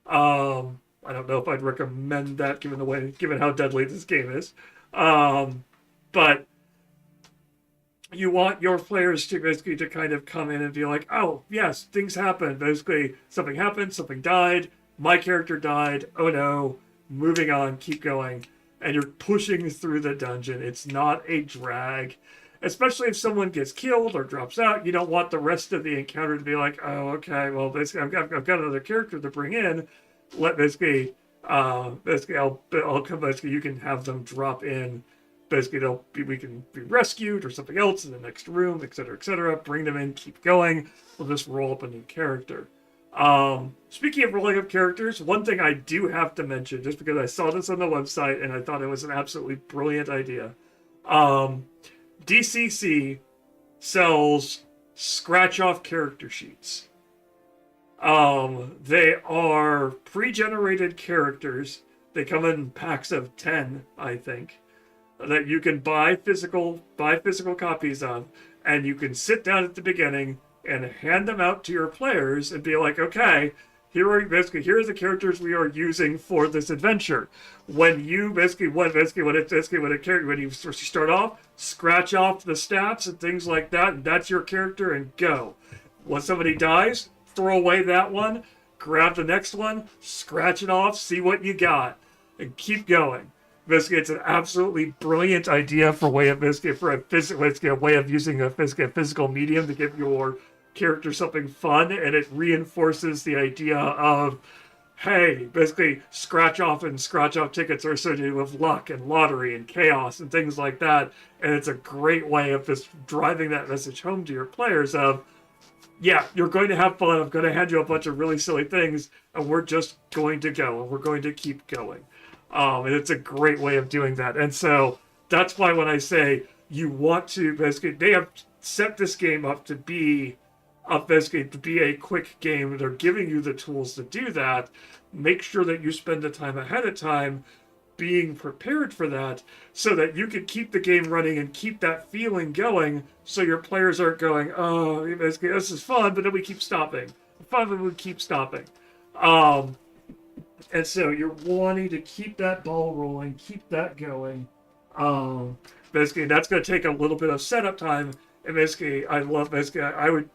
I don't know if I'd recommend that given how deadly this game is. But you want your players to basically to kind of come in and be like, oh, yes, things happen. Basically, something happened, something died, my character died, oh no, moving on, keep going. And you're pushing through the dungeon. It's not a drag. Especially if someone gets killed or drops out, you don't want the rest of the encounter to be like, oh, okay, well, basically, I've got another character to bring in. I'll come. Basically, you can have them drop in. Basically, we can be rescued or something else in the next room, etc., etc. Bring them in, keep going. We'll just roll up a new character. Speaking of rolling up characters, one thing I do have to mention, just because I saw this on the website and I thought it was an absolutely brilliant idea. DCC sells scratch-off character sheets. They are pre-generated characters. They come in packs of 10, I think, that you can buy physical copies of, and you can sit down at the beginning and hand them out to your players and be like, okay, here are the characters we are using for this adventure. When you when you start off, scratch off the stats and things like that, and that's your character, and go. When somebody dies, throw away that one, grab the next one, scratch it off, see what you got, and keep going. Basically, it's an absolutely brilliant idea for a way of using a physical medium to give your character something fun, and it reinforces the idea of, hey, basically scratch off tickets are associated with luck and lottery and chaos and things like that, and it's a great way of just driving that message home to your players of, yeah, you're going to have fun, I'm going to hand you a bunch of really silly things, and we're just going to go, and we're going to keep going. And it's a great way of doing that. And so that's why when I say you want to, basically, they have set this game up to be a quick game. They're giving you the tools to do that. Make sure that you spend the time ahead of time being prepared for that, so that you can keep the game running and keep that feeling going, so your players aren't going, oh, basically, this is fun, but then we keep stopping. And so you're wanting to keep that ball rolling, keep that going. Basically, that's going to take a little bit of setup time. And basically, I would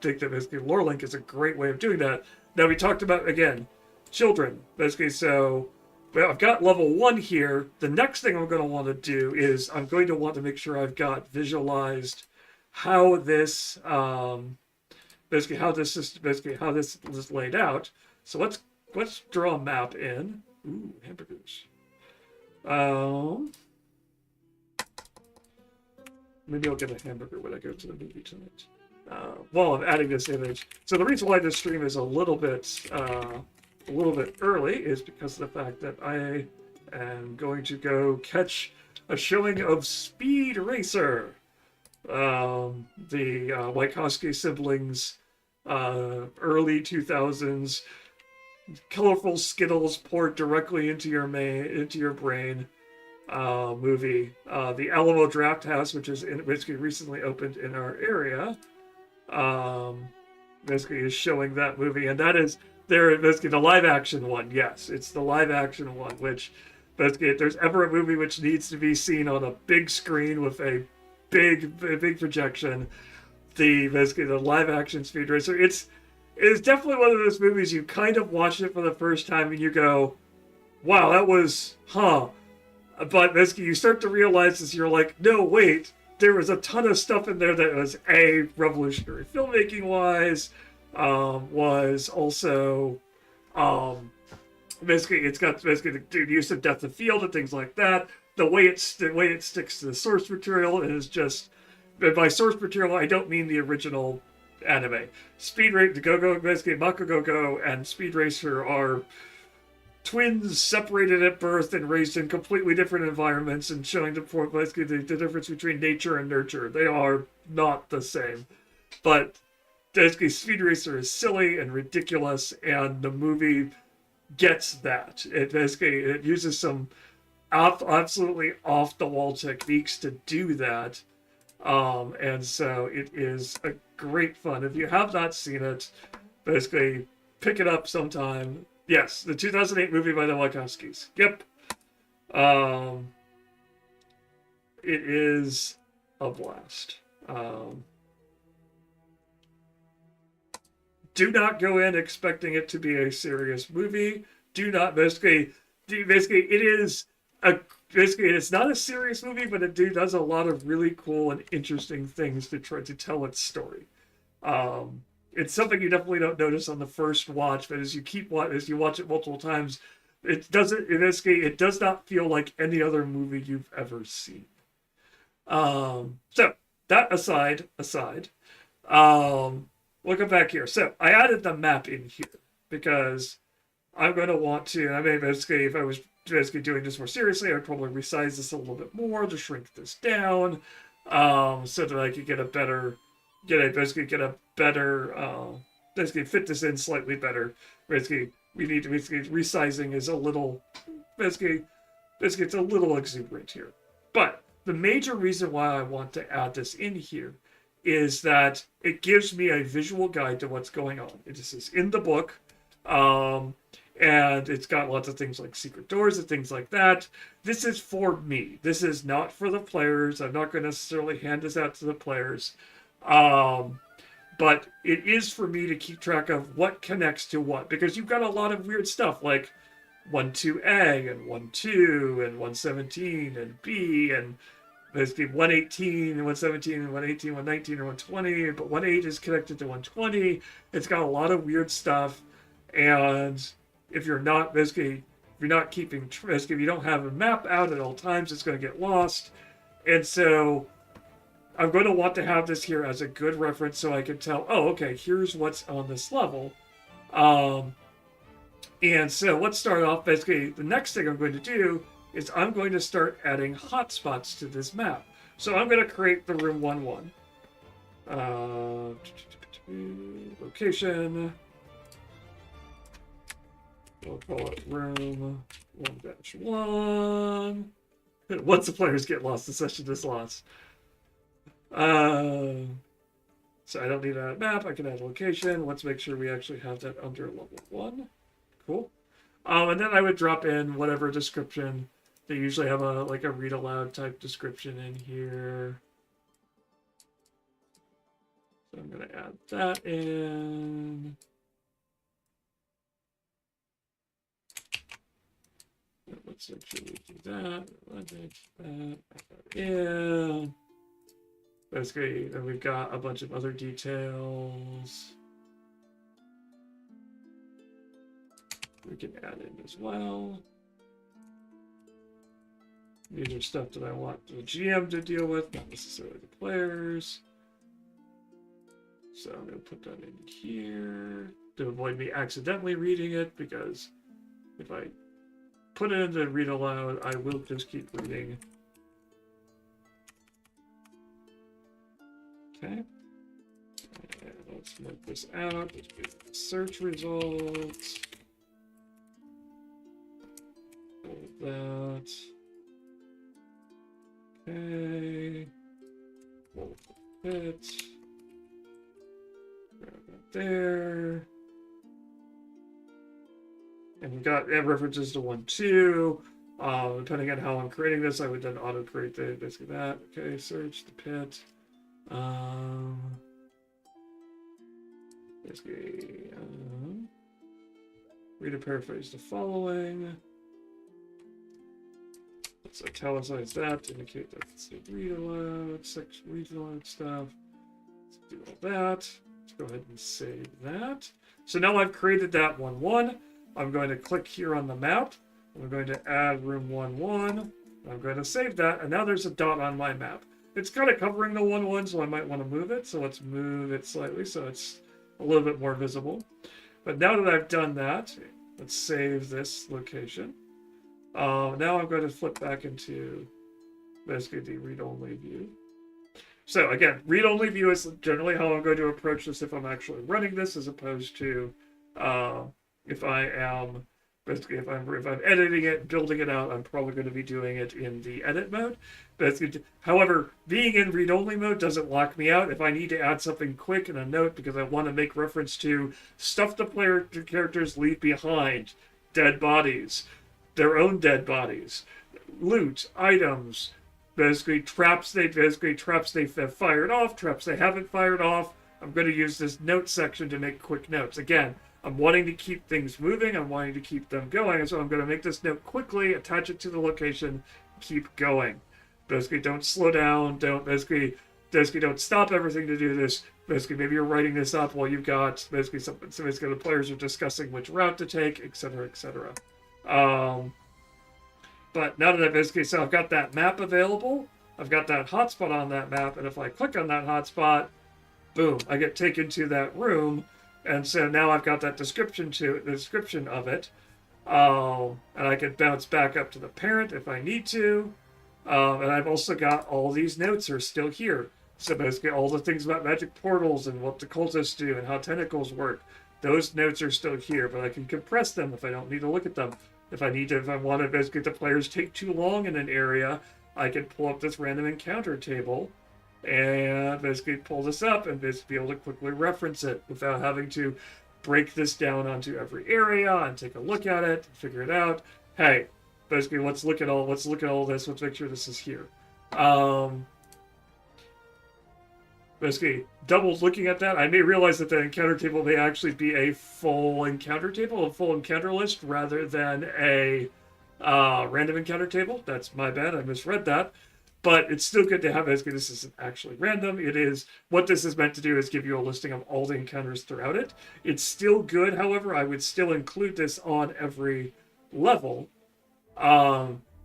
think that basically Lorelink is a great way of doing that. Now, we talked about, again, children. Basically, so well, I've got level 1 here. The next thing I'm going to want to do is I'm going to want to make sure I've got visualized how this, how this is laid out. So let's let's draw a map in. Ooh, hamburgers. Maybe I'll get a hamburger when I go to the movie tonight. While I'm adding this image. So the reason why this stream is a little bit early is because of the fact that I am going to go catch a showing of Speed Racer. The Wachowski siblings, early 2000s, colorful Skittles poured directly into your brain. Movie. The Alamo Draft House, which recently opened in our area, basically is showing that movie, and that is basically the live action one. Yes, it's the live action one. Which basically, if there's ever a movie which needs to be seen on a big screen with a big projection, basically the live action Speed Racer. It's definitely one of those movies you kind of watch it for the first time and you go, "Wow, that was But basically, you start to realize as you're like, no, wait, there was a ton of stuff in there that was revolutionary filmmaking wise, was also, basically it's got basically the use of depth of field and things like that. The way it sticks to the source material is just, by source material I don't mean the original anime. Speed Racer, basically Bakugo and Speed Racer are twins separated at birth and raised in completely different environments, and showing basically the difference between nature and nurture. They are not the same. But basically Speed Racer is silly and ridiculous, and the movie gets that. It uses some absolutely off-the-wall techniques to do that. And so it is a great fun. If you have not seen it, basically pick it up sometime. Yes, the 2008 movie by the Wachowskis. Yep. It is a blast. Do not go in expecting it to be a serious movie. Do not basically it is it's not a serious movie, but it does a lot of really cool and interesting things to try to tell its story. It's something you definitely don't notice on the first watch, but as you watch it multiple times, it does not feel like any other movie you've ever seen. So that aside, we'll come back here. So I added the map in here because I'm going to want to. I mean, basically, if I was basically doing this more seriously, I'd probably resize this a little bit more to shrink this down, so that I could get a better. Basically fit this in slightly better. Basically, resizing is a little, basically it's a little exuberant here. But the major reason why I want to add this in here is that it gives me a visual guide to what's going on. This is in the book, and it's got lots of things like secret doors and things like that. This is for me. This is not for the players. I'm not going to necessarily hand this out to the players. But it is for me to keep track of what connects to what, because you've got a lot of weird stuff like 1-2A and 1-2 and 117 and B and basically 118 and 117 and 118, 119 or 120, but 18 is connected to 120. It's got a lot of weird stuff, and if you don't have a map out at all times, it's going to get lost. And so I'm going to want to have this here as a good reference so I can tell, oh, okay, here's what's on this level. And so let's start off. Basically, the next thing I'm going to do is I'm going to start adding hotspots to this map. So I'm going to create the room 1-1. Location. We'll call it room 1-1. Once the players get lost, the session is lost. So I don't need a map. I can add a location. Let's make sure we actually have that under level 1. Cool. And then I would drop in whatever description. They usually have a read aloud type description in here. So I'm going to add that in. Let's make sure we do that. Let's add that in. Basically, then we've got a bunch of other details. we can add in as well. These are stuff that I want the GM to deal with, not necessarily the players. So I'm going to put that in here to avoid me accidentally reading it, because if I put it into read aloud, I will just keep reading. Okay. And let's note this out. Let's do the search results. Hold that. Okay. Hold it. Grab that there. And we've got references to 1, 2. Depending on how I'm creating this, I would then auto-create basically that. Okay, search the pit. Basically, read and paraphrase the following. Let's italicize that to indicate that it's the read aloud, section read aloud stuff. Let's do all that. Let's go ahead and save that. So now I've created that 1, 1. I'm going to click here on the map. I'm going to add room 1, 1. I'm going to save that, and now there's a dot on my map. It's kind of covering the 1, 1, so I might want to move it. So let's move it slightly so it's a little bit more visible. But now that I've done that, let's save this location. Now I'm going to flip back into basically the read-only view. So again, read-only view is generally how I'm going to approach this if I'm actually running this, as opposed to if I am basically if I'm editing it, building it out, I'm probably going to be doing it in the edit mode. However, being in read-only mode doesn't lock me out. If I need to add something quick in a note because I want to make reference to stuff the characters leave behind, dead bodies, their own dead bodies, loot, items, basically traps they have fired off, traps they haven't fired off. I'm going to use this note section to make quick notes. Again, I'm wanting to keep things moving. I'm wanting to keep them going. And so I'm going to make this note quickly, attach it to the location, keep going. Basically, don't slow down. Don't stop everything to do this. Basically, maybe you're writing this up while you've got basically the players are discussing which route to take, etc., etc. But now that so I've got that map available, I've got that hotspot on that map, and if I click on that hotspot, boom, I get taken to that room, and so now I've got that description of it, and I can bounce back up to the parent if I need to, and I've also got all these notes are still here. So basically all the things about magic portals and what the cultists do and how tentacles work, those notes are still here, but I can compress them if I don't need to look at them. If I want to basically the players take too long in an area, I can pull up this random encounter table and basically pull this up and basically be able to quickly reference it without having to break this down onto every area and take a look at it, figure it out. Hey, basically let's look at all this, let's make sure this is here. Basically, double looking at that, I may realize that the encounter table may actually be a full encounter table, a full encounter list, rather than a random encounter table. That's my bad, I misread that. But it's still good to have, basically, this isn't actually random. It is, what this is meant to do is give you a listing of all the encounters throughout it. It's still good, however, I would still include this on every level.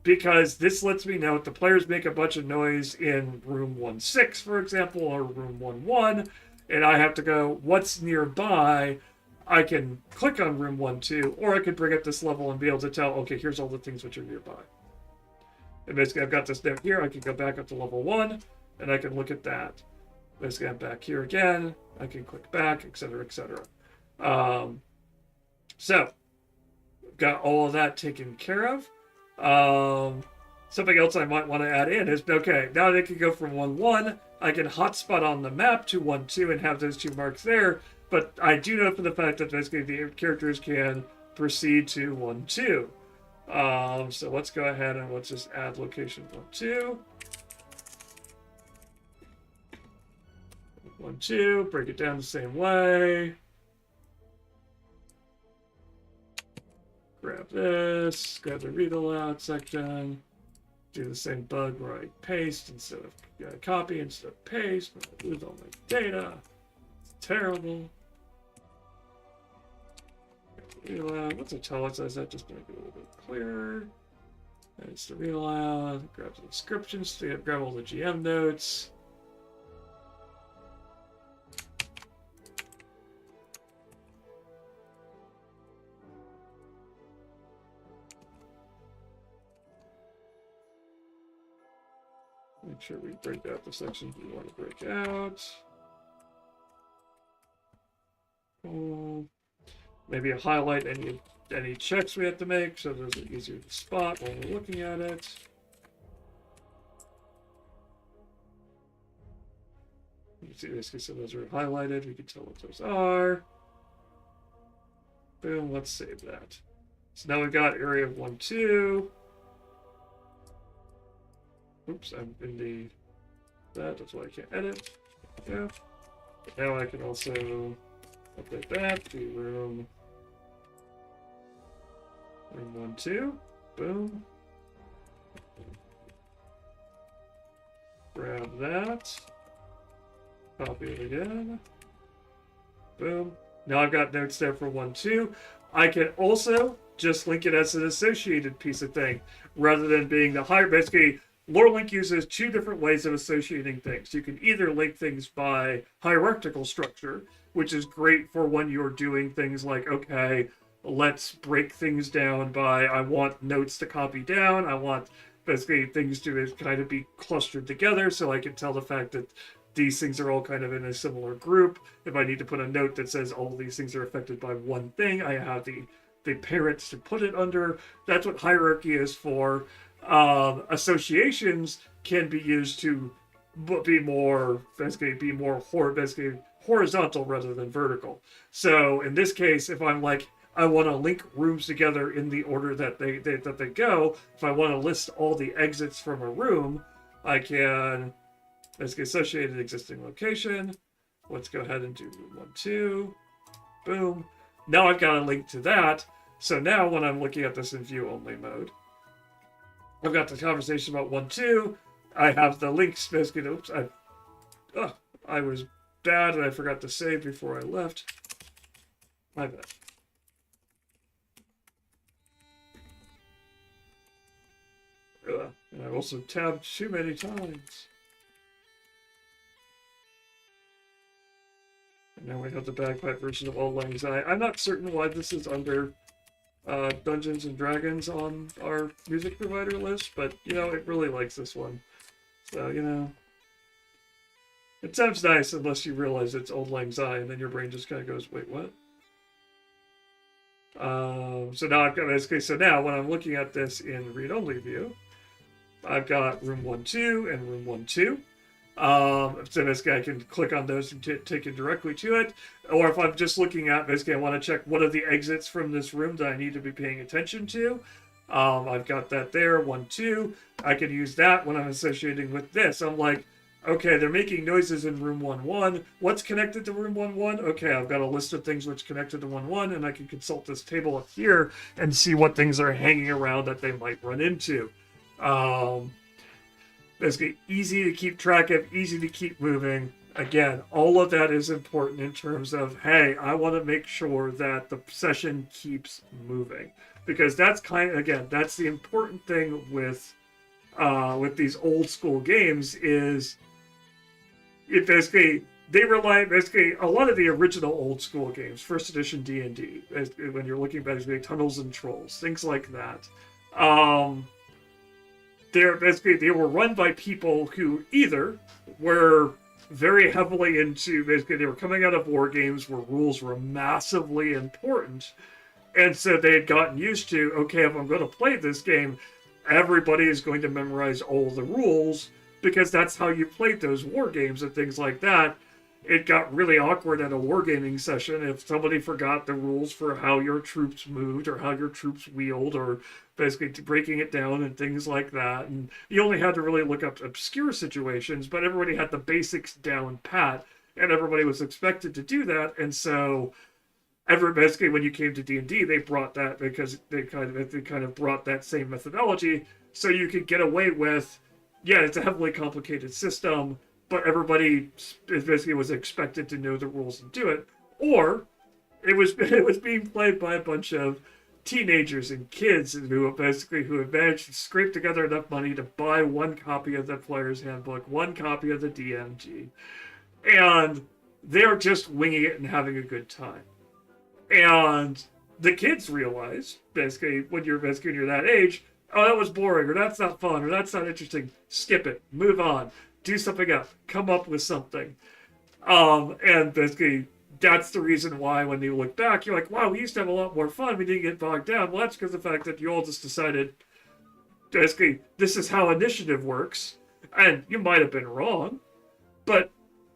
Because this lets me know if the players make a bunch of noise in room 1-6, for example, or room 1-1, and I have to go, what's nearby? I can click on room 1-2, or I could bring up this level and be able to tell, okay, here's all the things which are nearby. And basically, I've got this note here. I can go back up to level 1, and I can look at that. Basically, I'm back here again. I can click back, etc., etc. So, got all of that taken care of. Something else I might want to add in is, okay, now they can go from 1-1, I can hotspot on the map to 1-2 and have those two marks there, but I do know for the fact that basically the characters can proceed to 1-2. So let's go ahead and let's just add location 1-2. 1-2, break it down the same way. Grab this, grab the read aloud section, do the same bug where I paste instead of copy instead of paste, but I lose all my data. It's terrible. read aloud. Let's italicize that just to make it a little bit clearer. It's the read aloud. Grab the descriptions. Grab all the GM notes. Make sure we break out the sections we want to break out. Maybe highlight any checks we have to make so those are easier to spot while we're looking at it. You can see this, so those are highlighted. We can tell what those are. Boom, let's save that. So now we've got area 1, 2. Oops, I'm in that's why I can't edit. Yeah. Now I can also update that to room 1, 2. Boom. Grab that. Copy it again. Boom. Now I've got notes there for 1, 2. I can also just link it as an associated piece of thing rather than being the higher. Basically, LoreLink uses two different ways of associating things. You can either link things by hierarchical structure, which is great for when you're doing things like, okay, let's break things down by, I want notes to copy down, I want basically things to kind of be clustered together so I can tell the fact that these things are all kind of in a similar group. If I need to put a note that says all these things are affected by one thing, I have the parents to put it under. That's what hierarchy is for. Associations can be used to be more horizontal rather than vertical. So in this case, if I'm like, I want to link rooms together in the order that they go, if I want to list all the exits from a room, I can basically associate an existing location. Let's go ahead and do room 1, 2. Boom. Now I've got a link to that. So now when I'm looking at this in view only mode, I've got the conversation about 1, 2. I have the links basically. Oops, I was bad and I forgot to save before I left. My bad. And I've also tabbed too many times. And now we have the bagpipe version of Auld Lang Syne. I'm not certain why this is under Dungeons and Dragons on our music provider list, but you know, it really likes this one. So, you know, it sounds nice unless you realize it's Auld Lang Syne, and then your brain just kind of goes, wait, what? So now I've got basically, so now when I'm looking at this in read-only view, I've got room 1, 2 and room 1, 2. So basically I can click on those and take it directly to it. Or if I'm just looking at, basically I want to check what are the exits from this room that I need to be paying attention to. I've got that there, 1, 2. I can use that when I'm associating with this. I'm like, okay, they're making noises in room 1, 1. What's connected to room 1, 1? Okay, I've got a list of things which connected to 1, 1, and I can consult this table up here and see what things are hanging around that they might run into. Basically, easy to keep track of, easy to keep moving. Again, all of that is important in terms of, hey, I want to make sure that the session keeps moving. Because that's that's the important thing with these old school games is it basically, they rely, basically, a lot of the original old school games, first edition D&D, when you're looking at basically Tunnels and Trolls, things like that. They were run by people who either were very heavily into, basically they were coming out of war games where rules were massively important, and so they had gotten used to, okay, if I'm going to play this game, everybody is going to memorize all the rules, because that's how you played those war games and things like that. It got really awkward at a wargaming session if somebody forgot the rules for how your troops moved or how your troops wheeled, or basically breaking it down and things like that. And you only had to really look up obscure situations, but everybody had the basics down pat, and everybody was expected to do that. And so basically when you came to D&D, they brought that because they kind of brought that same methodology, so you could get away with, yeah, it's a heavily complicated system, but everybody basically was expected to know the rules and do it. Or it was being played by a bunch of teenagers and kids who had managed to scrape together enough money to buy one copy of the player's handbook, one copy of the DMG, and they're just winging it and having a good time. And the kids realize, basically, when you're that age, oh, that was boring, or that's not fun, or that's not interesting. Skip it, move on, do something else, come up with something. And basically, that's the reason why when you look back, you're like, wow, we used to have a lot more fun. We didn't get bogged down. Well, that's because of the fact that you all just decided, basically, this is how initiative works. And you might have been wrong, but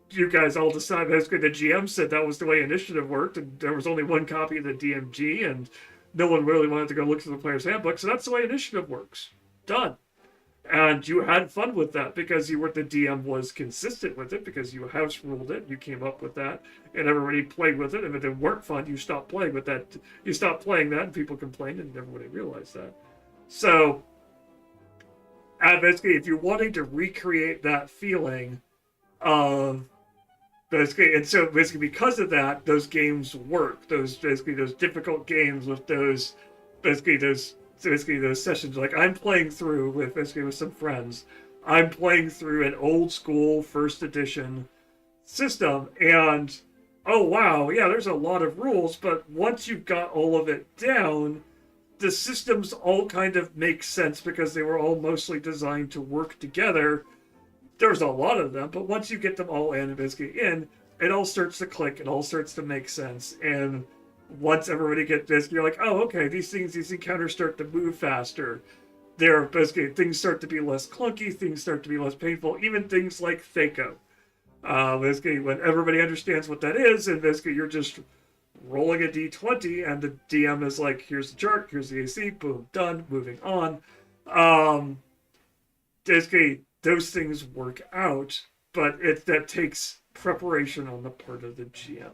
you guys all decided, basically, the GM said that was the way initiative worked, and there was only one copy of the DMG, and no one really wanted to go look through the player's handbook, so that's the way initiative works. Done. And you had fun with that because the DM was consistent with it, because you house ruled it, you came up with that, and everybody played with it. If it didn't work fun, you stopped playing with that. You stopped playing that, and people complained, and everybody realized that. So, basically, if you're wanting to recreate that feeling of basically, and so basically because of that, those games work. Those difficult games with those sessions. Like I'm playing through with some friends. I'm playing through an old school first edition system, and oh wow, yeah, there's a lot of rules, but once you've got all of it down, the systems all kind of make sense because they were all mostly designed to work together. There's a lot of them, but once you get them all in, it all starts to click, it all starts to make sense, and once everybody gets this, you're like, oh, okay, these encounters start to move faster. Things start to be less clunky, things start to be less painful, even things like THACO. Basically, when everybody understands what that is, and basically you're just rolling a d20, and the DM is like, here's the chart, here's the AC, boom, done, moving on. Basically, those things work out, but that takes preparation on the part of the GM.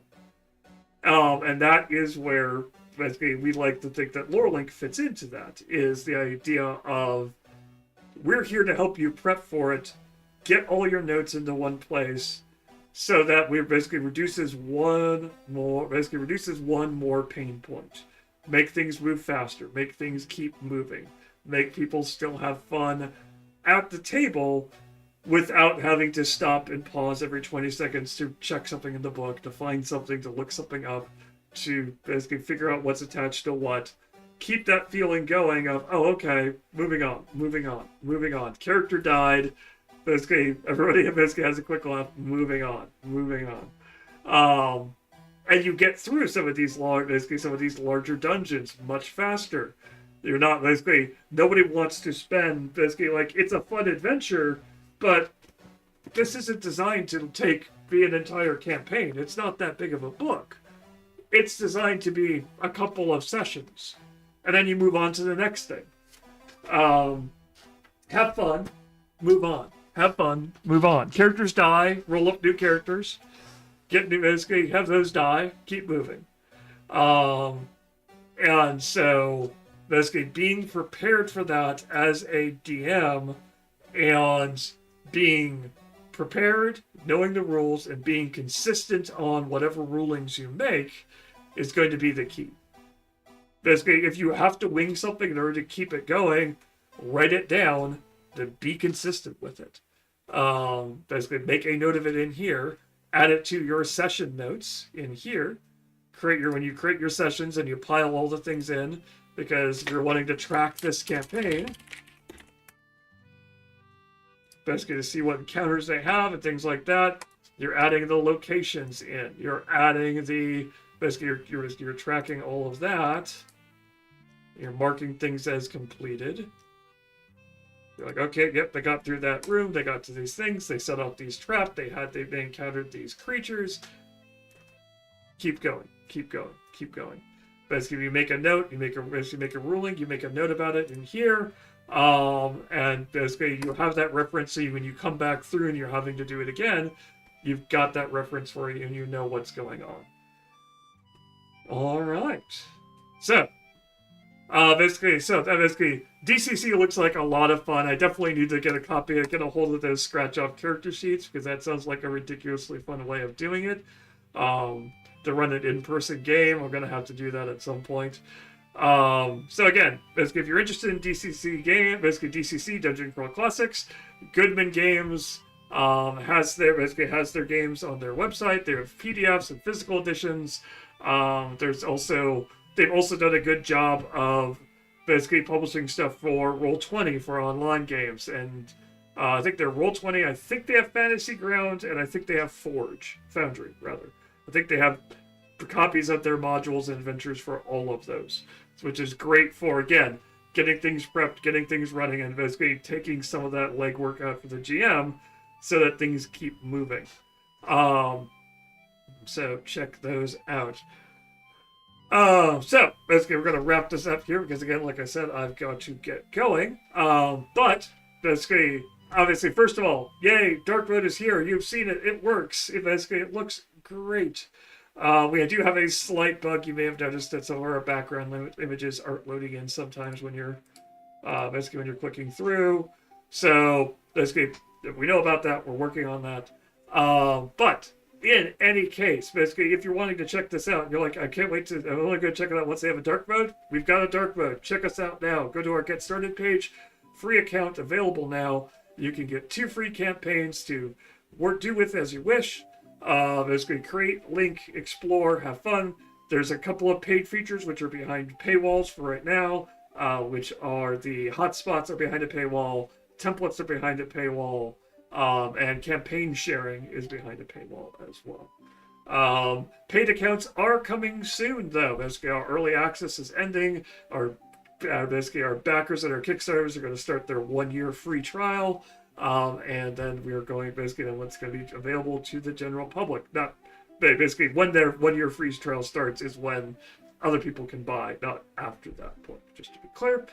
And that is where, basically, we like to think that Lorelink fits into that, is the idea of, we're here to help you prep for it, get all your notes into one place, so that we basically reduces one more pain point. Make things move faster, make things keep moving, make people still have fun at the table, without having to stop and pause every 20 seconds to check something in the book, to find something, to look something up, to basically figure out what's attached to what. Keep that feeling going of, oh, okay, moving on. Character died. Basically, everybody basically has a quick laugh. Moving on. And you get through some of these larger dungeons much faster. You're not nobody wants to spend it's a fun adventure, but this isn't designed to be an entire campaign. It's not that big of a book. It's designed to be a couple of sessions, and then you move on to the next thing. Have fun, move on. Have fun, move on. Characters die, roll up new characters, have those die, keep moving. And so basically being prepared for that as a DM, and being prepared, knowing the rules, and being consistent on whatever rulings you make is going to be the key. Basically, if you have to wing something in order to keep it going, write it down, then be consistent with it. Basically, make a note of it in here, add it to your session notes in here. When you create your sessions and you pile all the things in, because you're wanting to track this campaign, basically to see what encounters they have and things like that. You're adding the locations in. You're adding you're tracking all of that. You're marking things as completed. You're like, okay, yep, they got through that room. They got to these things. They set off these traps. They encountered these creatures. Keep going. Basically, you make a note. You make a ruling. You make a note about it in here. And basically you have that reference, so when you come back through and you're having to do it again, you've got that reference for you and you know what's going on. All right. So, basically, DCC looks like a lot of fun. I definitely need to get a hold of those scratch-off character sheets, because that sounds like a ridiculously fun way of doing it. to run an in-person game. We're going to have to do that at some point. So again, basically, if you're interested in DCC game, basically DCC Dungeon Crawl Classics, Goodman Games has their games on their website. They have PDFs and physical editions. They've also done a good job of basically publishing stuff for Roll20 for online games, and I think they're Roll20. I think they have Fantasy Ground, and I think they have Foundry rather. I think they have copies of their modules and adventures for all of those, which is great for, again, getting things prepped, getting things running, and basically taking some of that legwork out for the GM so that things keep moving. So check those out. So basically we're going to wrap this up here because, again, like I said, I've got to get going. But basically, obviously, first of all, yay, Dark Mode is here. You've seen it. It works. It looks great. We do have a slight bug. You may have noticed that some of our background images aren't loading in sometimes when you're clicking through. So basically, we know about that. We're working on that. But in any case, basically, if you're wanting to check this out, you're like, I'm only going to check it out once they have a dark mode. We've got a dark mode. Check us out now. Go to our Get Started page. Free account available now. You can get 2 free campaigns to do with as you wish. Basically, create, link, explore, have fun. There's a couple of paid features which are behind paywalls for right now, which are the hotspots are behind a paywall, templates are behind a paywall, and campaign sharing is behind a paywall as well. Paid accounts are coming soon, though. Basically, our early access is ending. Our backers and our Kickstarters are going to start their 1-year free trial. And then we are going, basically, then what's going to be available to the general public. Not basically when their 1-year free trial starts is when other people can buy, not after that point, just to be clear.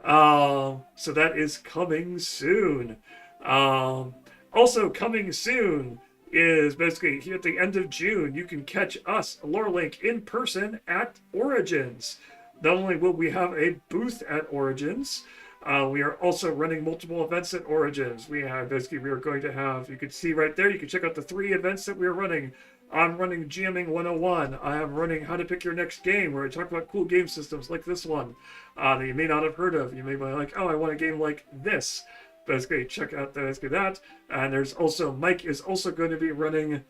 So that is coming soon. Also coming soon is basically here at the end of June, you can catch us, Lorelink, in person at Origins. Not only will we have a booth at Origins, we are also running multiple events at Origins. We are going to have, you can see right there, you can check out the 3 events that we're running. I'm running GMing 101. I am running How to Pick Your Next Game, where I talk about cool game systems like this one that you may not have heard of. You may be like, oh, I want a game like this. Basically, check out that. And there's also, Mike is also going to be running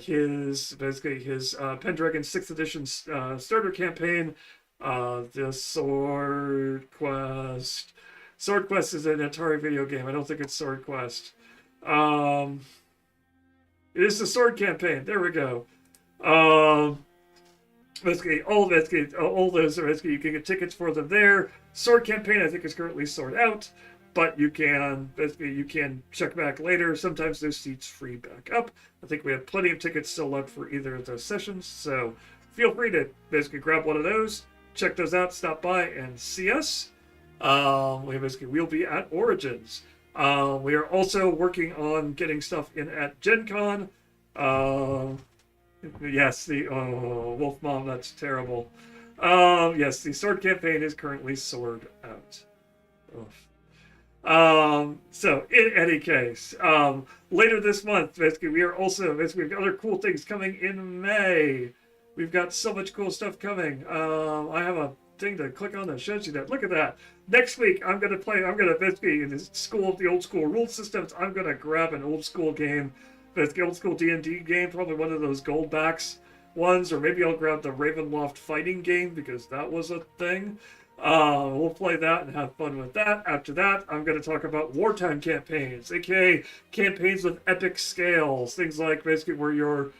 his Pendragon 6th edition starter campaign. The Sword Quest. Sword Quest is an Atari video game. I don't think it's Sword Quest. It is the Sword campaign. There we go. All those you can get tickets for them there. Sword campaign, I think, is currently sold out, but you can check back later. Sometimes those seats free back up. I think we have plenty of tickets still left for either of those sessions, so feel free to grab one of those. Check those out, stop by, and see us. We'll be at Origins. We are also working on getting stuff in at Gen Con. Yes, Wolf Mom, that's terrible. Yes, the Sword campaign is currently sold out. So in any case, later this month, we have other cool things coming in May. We've got so much cool stuff coming. I have a thing to click on that shows you that. Look at that. Next week, in the school of the old school rule systems, I'm going to grab an old school game, old school D&D game, probably one of those Goldbacks ones, or maybe I'll grab the Ravenloft fighting game because that was a thing. We'll play that and have fun with that. After that, I'm going to talk about wartime campaigns, aka campaigns with epic scales, things like where you're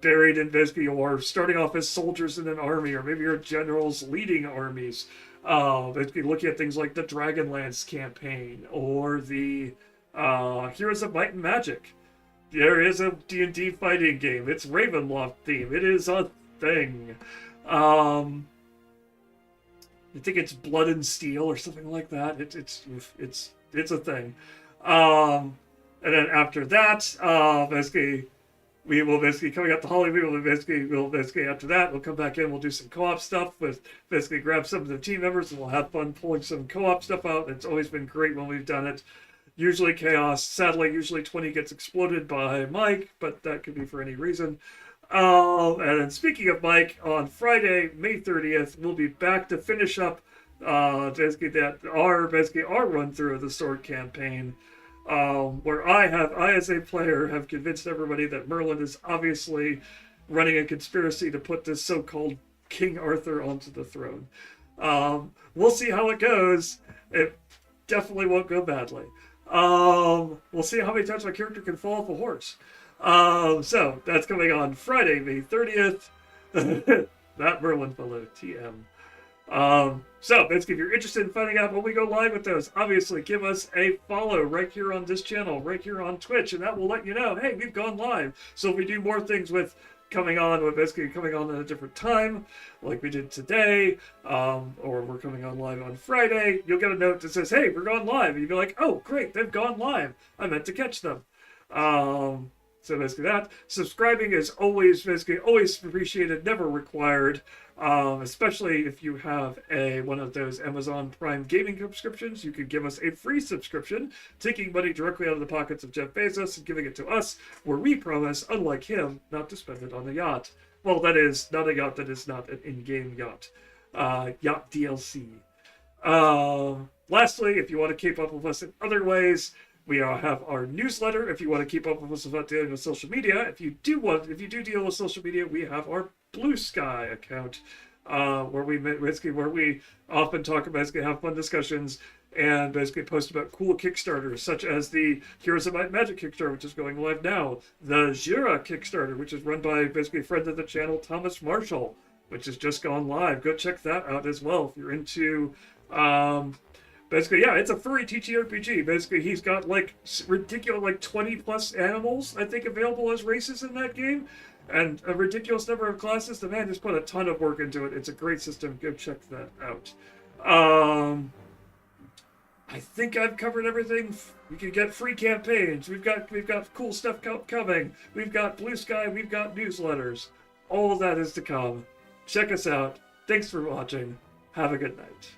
buried in you're starting off as soldiers in an army, or maybe you're generals leading armies. Looking at things like the Dragonlance campaign or the Heroes of Might and Magic. There is a D&D fighting game. It's Ravenloft theme. It is a thing. I think it's Blood and Steel or something like that. It's a thing. And then after that, we will coming up to Halloween. After that, we'll come back in. We'll do some co-op stuff with grab some of the team members, and we'll have fun pulling some co-op stuff out. It's always been great when we've done it. Usually chaos. Sadly, usually 20 gets exploded by Mike, but that could be for any reason. And then speaking of Mike, on Friday, May 30th, we'll be back to finish up basically our run through of the Sword campaign. Where I as a player have convinced everybody that Merlin is obviously running a conspiracy to put this so-called King Arthur onto the throne. We'll see how it goes. It definitely won't go badly. We'll see how many times my character can fall off a horse. So that's coming on Friday, May 30th. That Merlin fellow, TM. So basically, if you're interested in finding out when we go live with those, obviously give us a follow right here on this channel, right here on Twitch, and that will let you know, hey, we've gone live. So if we do more things with coming on at a different time, like we did today, or we're coming on live on Friday, you'll get a note that says, hey, we're going live. And you'll be like, oh, great, they've gone live. I meant to catch them. So basically that. Subscribing is always appreciated, never required. Especially if you have one of those Amazon Prime gaming subscriptions, you could give us a free subscription, taking money directly out of the pockets of Jeff Bezos and giving it to us, where we promise, unlike him, not to spend it on a yacht. Well, that is not a yacht that is not an in-game yacht. Yacht DLC. Lastly, if you want to keep up with us in other ways, we have our newsletter. If you want to keep up with us about dealing with social media, if you do deal with social media, we have our Blue Sky account, where we often talk about, have fun discussions and basically post about cool Kickstarters, such as the Heroes of Might and Magic Kickstarter, which is going live now, the Jira Kickstarter, which is run by basically a friend of the channel, Thomas Marshall, which has just gone live. Go check that out as well if you're into. Basically, yeah, it's a furry TTRPG. Basically, he's got like ridiculous 20 plus animals, I think, available as races in that game, and a ridiculous number of classes. The man just put a ton of work into it. It's a great system. Go check that out. I think I've covered everything. You can get free campaigns. We've got cool stuff coming. We've got Blue Sky. We've got newsletters. All of that is to come. Check us out. Thanks for watching. Have a good night.